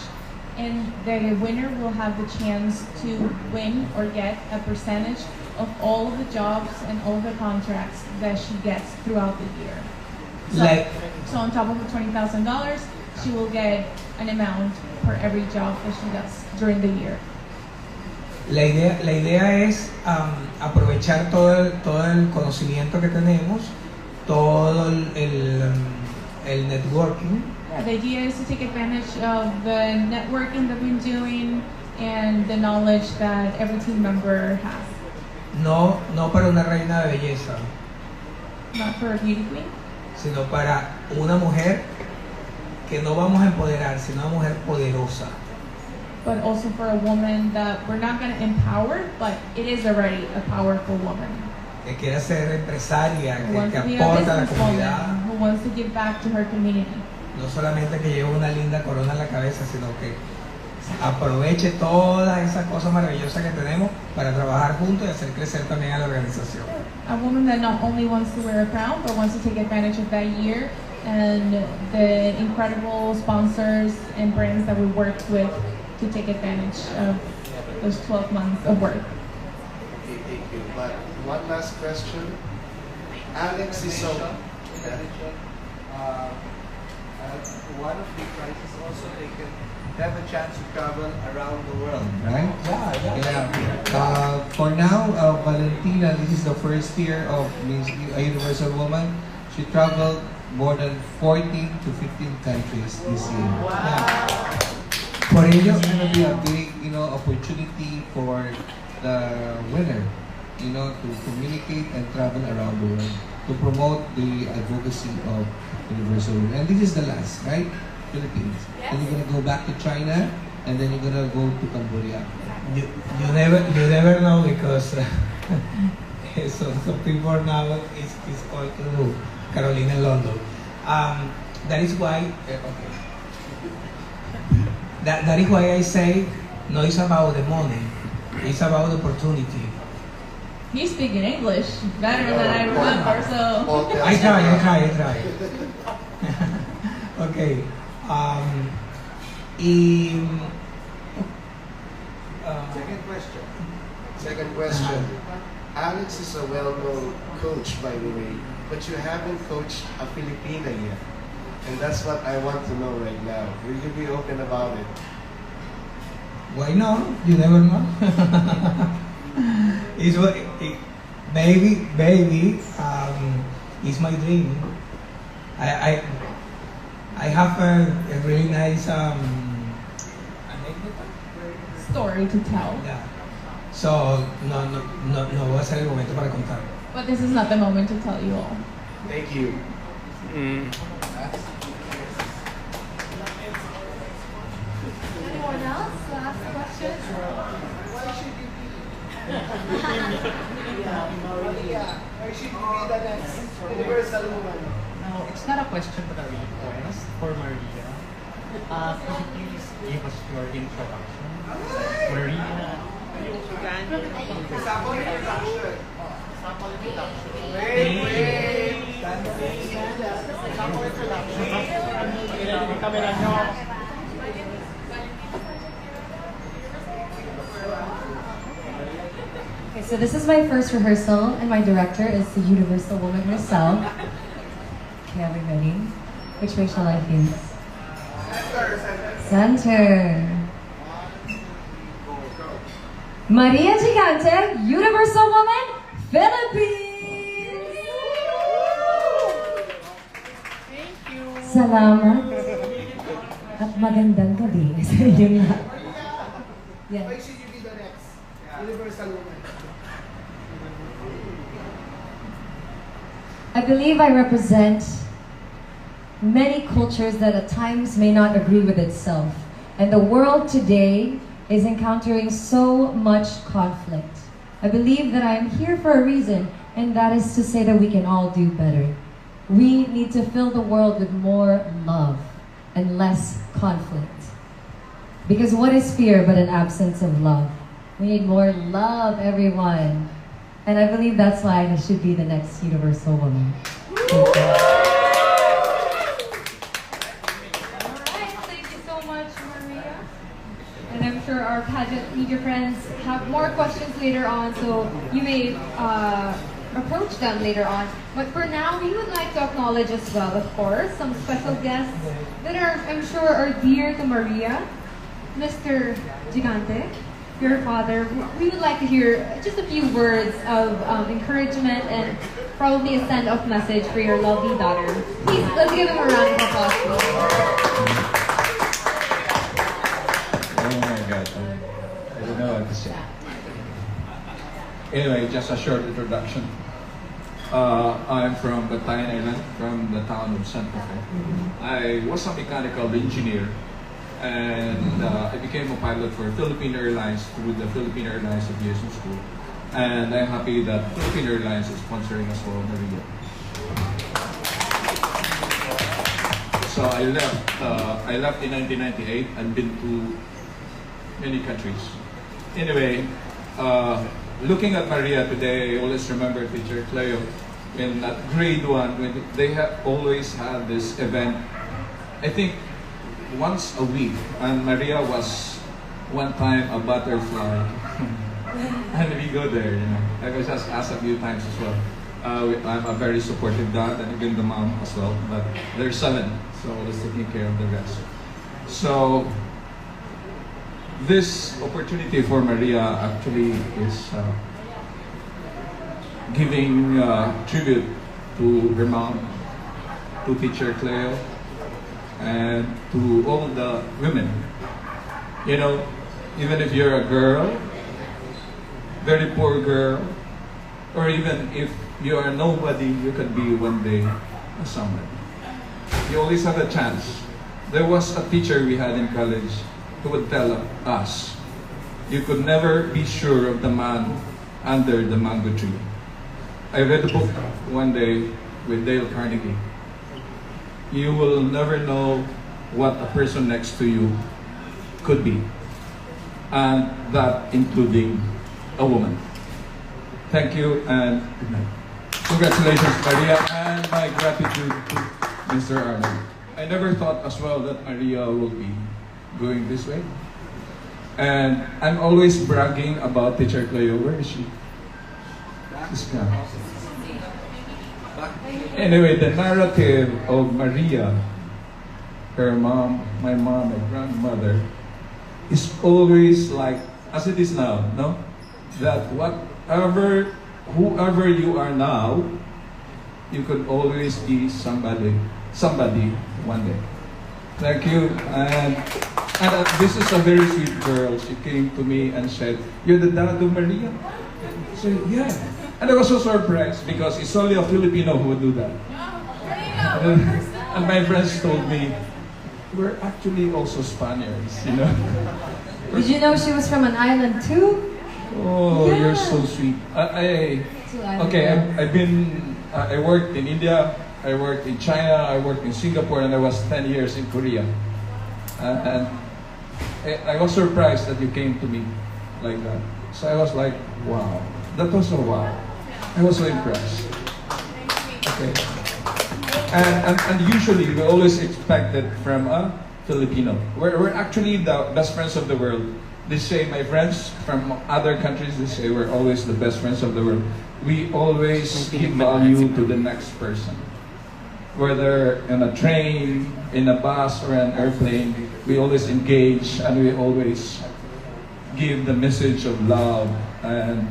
and the winner will have the chance to win or get a percentage of all of the jobs and all of the contracts that she gets throughout the year. So on top of the $20,000, she will get an amount for every job that she does during the year. La idea es aprovechar todo el conocimiento que tenemos, todo el networking. Yeah, the idea is to take advantage of the networking that we're doing and the knowledge that every team member has. No para una reina de belleza, Not for a beauty queen, sino para una mujer que no vamos a empoderar, sino una mujer poderosa. but also for a woman that we're not going to empower, but it is already a powerful woman. Que quiere ser empresaria, Who wants que to be a aporta a la comunidad. businesswoman, who wants to give back to her community. No solamente que lleve una linda corona en la cabeza, sino que aproveche todas esas cosas maravillosas que tenemos para trabajar juntos y hacer crecer también a la organización. A woman that not only wants to wear a crown, but wants to take advantage of that year and the incredible sponsors and brands that we work with to take advantage of those 12 months of work. Okay, thank you. But one last question. Alex is so... one of the prizes also they can have a chance to travel around the world, right? Yeah. For now, Valentina, this is the first year of Miss Universal Woman. She traveled more than 14 to 15 countries this year. Yeah. Por ello, it's going to be a big, opportunity for the winner, to communicate and travel around the world to promote the advocacy of Universal Women. And this is the last, right? Philippines. Yes. Then you're going to go back to China, and then you're going to go to Cambodia. You never know, because some people now is called to Carolina London. That is why. Okay. That is why I say no, it's about the money. It's about the opportunity. He's speaking English better than I remember, so. I try. Okay. Second question. Alex is a well-known coach, by the way, but you haven't coached a Filipina yet. And that's what I want to know right now. Will you be open about it? Why not? You never know. Maybe, it's my dream. I have a really nice story to tell. Yeah. So no voy a ser el momento para contar. But this is not the moment to tell you all. Thank you. Why should you be the next universal woman? No, it's not a question but a request for Maria. Could you please give us your introduction? Maria. Sample introduction. Sample introduction. Wait. Sample introduction. Camera nyo. Okay, so this is my first rehearsal, and my director is the Universal Woman herself. Okay, are we ready? Which way shall I face? Center. Maria Gigante, Universal Woman, Philippines! Thank you. Salamat. At magandang gabi sa inyo lahat. Yeah. Why should you be the next universal woman? I believe I represent many cultures that at times may not agree with itself. And the world today is encountering so much conflict. I believe that I am here for a reason, and that is to say that we can all do better. We need to fill the world with more love and less conflict. Because what is fear but an absence of love? We need more love, everyone. And I believe that's why I should be the next Universal Woman. Thank you. Alright, thank you so much, Maria. And I'm sure our pageant media friends have more questions later on, so you may approach them later on. But for now, we would like to acknowledge as well, of course, some special guests that I'm sure are dear to Maria. Mr. Gigante, your father, we would like to hear just a few words of encouragement and probably a send-off message for your lovely daughter. Please, let's give him a round of applause. Oh my God, I don't know what to say. Anyway, just a short introduction. I'm from Batayan Island, from the town of Santa Fe. I was a mechanical engineer, and I became a pilot for Philippine Airlines through the Philippine Airlines Aviation School. And I'm happy that Philippine Airlines is sponsoring us for Maria. So I left in 1998 and been to many countries. Anyway, looking at Maria today, I always remember teacher Cleo in at grade 1 when they have always had this event. I think once a week, and Maria was one time a butterfly. And we go there, you know. I was just asked a few times as well. I'm a very supportive dad, and even the mom as well. But there's 7, so always taking care of the rest. So this opportunity for Maria actually is giving tribute to her mom, to teacher Cleo, and to all the women. You know, even if you're a girl, very poor girl, or even if you are nobody, you can be one day a somebody. You always have a chance. There was a teacher we had in college who would tell us, you could never be sure of the man under the mango tree. I read a book one day with Dale Carnegie. You will never know what a person next to you could be, and that including a woman. Thank you and good night. Congratulations, Maria, and my gratitude to Mr. Arnold. I never thought as well that Maria will be going this way. And I'm always bragging about teacher Cleo. Where is she? She's gone. Anyway, the narrative of Maria, her mom, my mom, my grandmother, is always like, as it is now, no? That whoever you are now, you could always be somebody one day. Thank you. And this is a very sweet girl. She came to me and said, "You're the dad of Maria?" I said, "Yeah." And I was so surprised because it's only a Filipino who would do that. And my friends told me, we're actually also Spaniards, you know. Did you know she was from an island too? Oh, Yeah. you're so sweet. I worked in India, I worked in China, I worked in Singapore, and I was 10 years in Korea. And I was surprised that you came to me like that. So I was like, wow. That was so wow. I was so impressed. Okay. And usually we always expect it from a Filipino. We're actually the best friends of the world. They say, my friends from other countries, they say we're always the best friends of the world. We always give value to the next person. Whether in a train, in a bus, or an airplane, we always engage and we always give the message of love and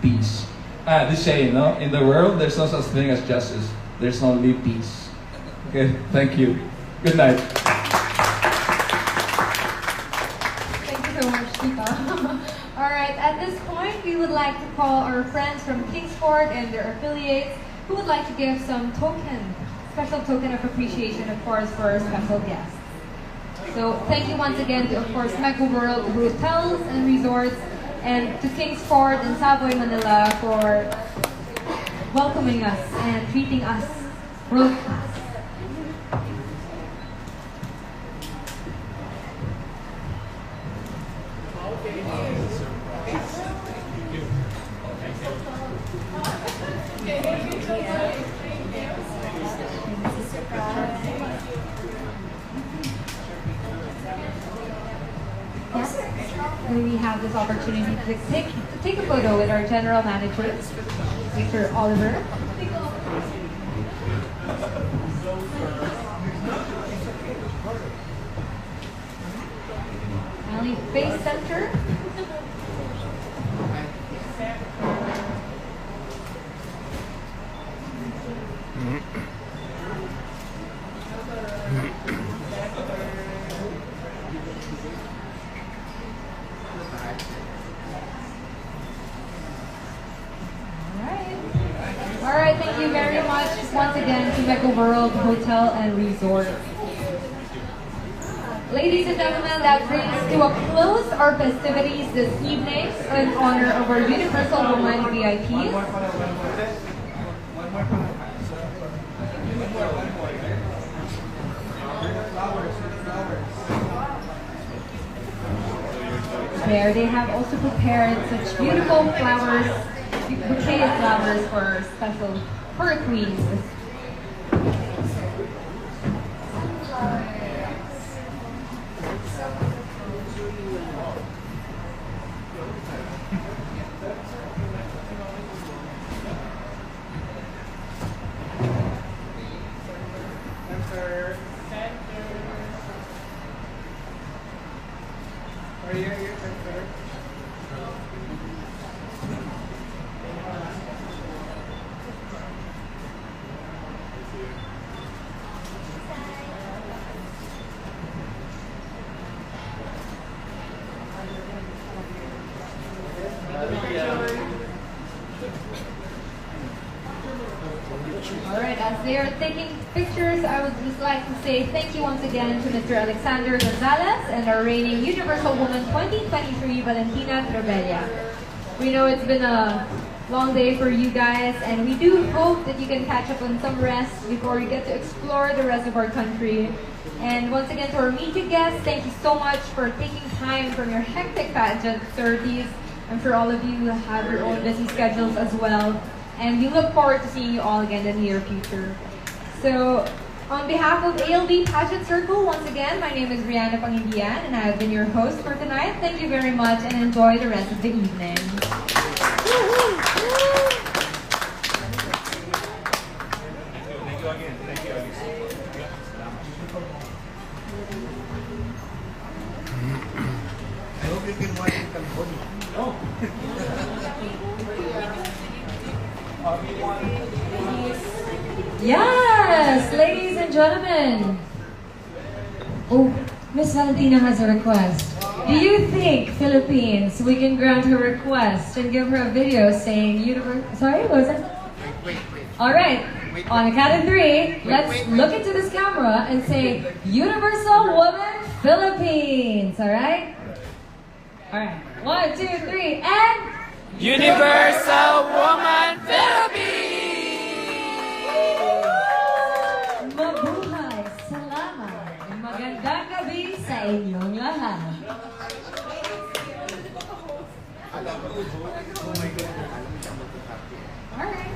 peace. They say, no, in the world, there's no such thing as justice. There's only peace. Okay, thank you. Good night. Thank you so much, Tita. All right, at this point, we would like to call our friends from Kingsport and their affiliates who would like to give some special token of appreciation, of course, for our special guests. So thank you once again to, of course, Mega World Hotels and Resorts, and to Kingsport and Savoy Manila for welcoming us and treating us world class. We have this opportunity to take a photo with our general manager, Mr. Oliver. Finally, face center. Alright, thank you very much once again to Mega World Hotel and Resort. Ladies and gentlemen, that brings to a close our festivities this evening in honor of our Universal Woman VIPs. There, they have also prepared such beautiful flowers, bouquet of flowers for special for our queens. Alright, as they are taking pictures, I would just like to say thank you once again to Mr. Alexander Gonzalez and our reigning Universal Woman 2023, Valentina Trebella. We know it's been a long day for you guys, and we do hope that you can catch up on some rest before we get to explore the rest of our country. And once again, to our media guests, thank you so much for taking time from your hectic pageant 30s. I'm sure all of you have your own busy schedules as well. And we look forward to seeing you all again in the near future. So, on behalf of ALB Pageant Circle, once again, my name is Rihanna Pangindian, and I have been your host for tonight. Thank you very much, and enjoy the rest of the evening. Thank you again. Thank you again. I hope you can watch in Cambodia. Oh. Yes, ladies and gentlemen. Oh, Miss Valentina has a request. Do you think, Philippines, we can grant her request and give her a video saying Sorry, what was that? Wait. All right, on the count of three, let's look into this camera and say, Universal Woman Philippines. All right? All right. 1, 2, 3, and Universal Woman Philippines! Mabuhay! Salamat! Magandang gabi sa inyong lahat. Alright.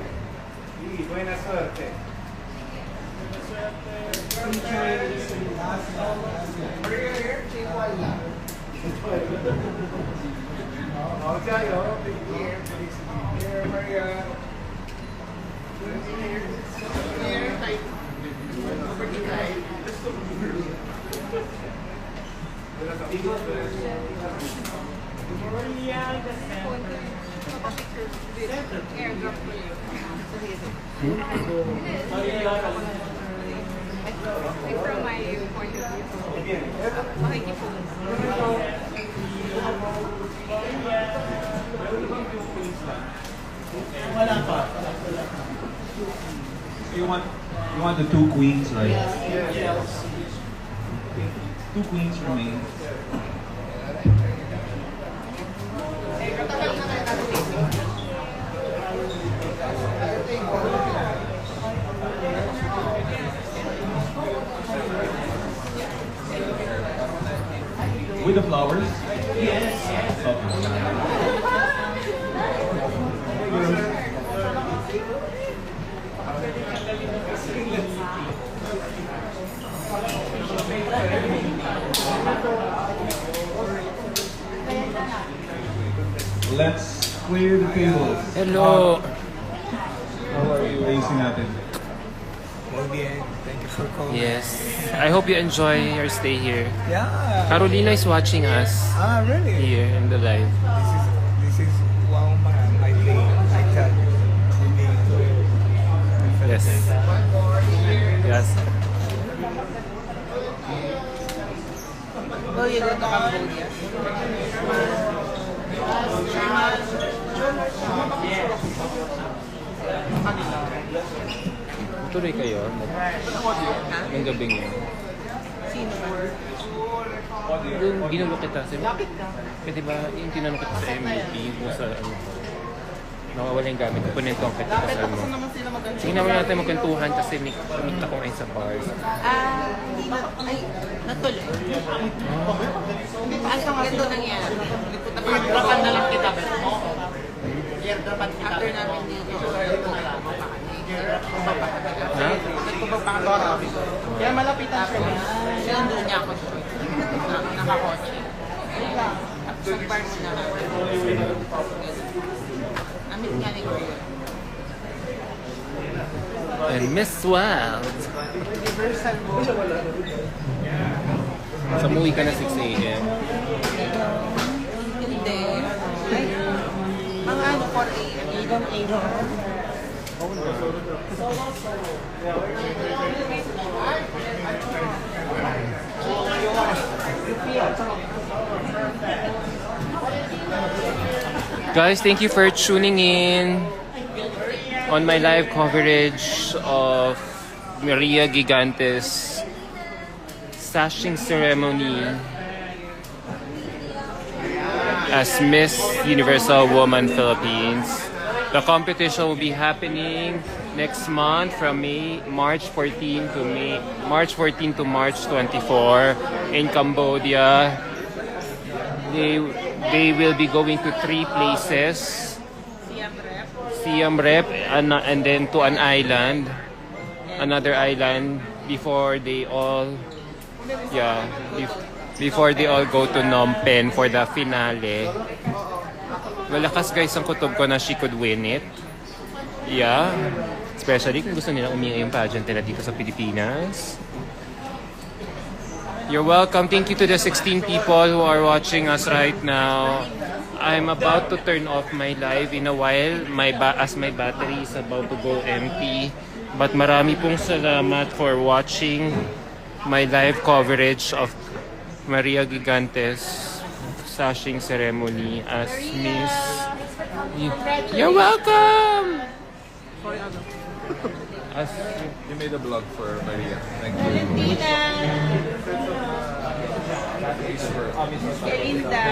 Buena suerte. Okay, here, Maria. From my point of view. You want the two queens, right? Yes. Two queens remain. With the flowers? Yes. Let's clear the tables. Hello. How are you? Ayusin natin. Muy bien. Thank you for calling. Yes. I hope you enjoy your stay here. Yeah. Carolina is watching us. Ah, really? Here in the live. This is one of my thing. I tell you. Yes. Yes. Oh, you go to Cambodia. Tuloy kayo. Yung gabing yun. Sino? Yung ginulong kita. Kasi ba yung tinanong kita sa MUP kung sa ano. Nakawala yung gamit. Kupunentuhan kita sa ano. Sige naman natin magkantuhan kasi kumita ko ngayon sa bars. Hindi na. Ay, natuloy. Ang ganito nangyari. Airdropan na lang kita. Airdropan kita. After namin dito. Kaya malapitan siya. Sinundo niya ako siya. Nakakotse. Sa bars na natin. Amit nga ni Kuya. And Miss Wild. Universal mo. So, umuwi ka na 6 a.m. Hindi. Ay, mga ano 4 a.m. Even 8 a.m. Guys, thank you for tuning in on my live coverage of Maria Gigante's sashing ceremony as Miss Universal Woman Philippines. The competition will be happening next month from March 14 to March 24 in Cambodia. They will be going to 3 places. Siem Reap and then to an island, another island before they all go to Phnom Penh for the finale. Malakas guys ang kutob ko na she could win it. Yeah. Especially kung gusto nila umiya yung pageant nila dito sa Pilipinas. You're welcome. Thank you to the 16 people who are watching us right now. I'm about to turn off my live in a while as my battery is about to go empty. But marami pong salamat for watching my live coverage of Maria Gigante's sashing ceremony as Miss. You're welcome! You made a vlog for Maria. Thank you. Linda.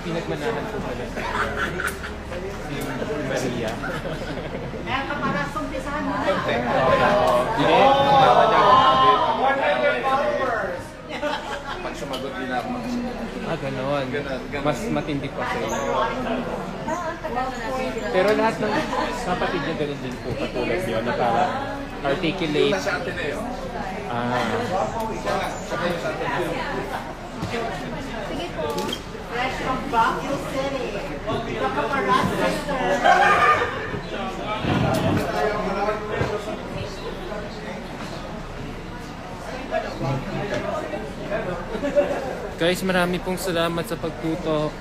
Pinagmanahan po pala sa Maria. Kaya kaparas umpisahan mo na. Pag sumagot din ako. Ganon. Mas matindi pa sa inyo. Pero lahat ng kapatid niya ganun din po, katulad yun, na parang articulate. Sa Ateneo. Sa Ateneo. Sige po. Fresh from Baguio City. The Paparazzi Center. Guys, marami pong salamat sa pagtutok.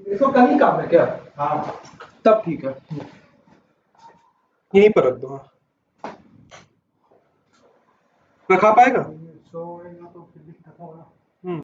इसको कल ही काम है क्या? हाँ तब ठीक है, यहीं पर रख दो। हाँ मैं खा पाएगा?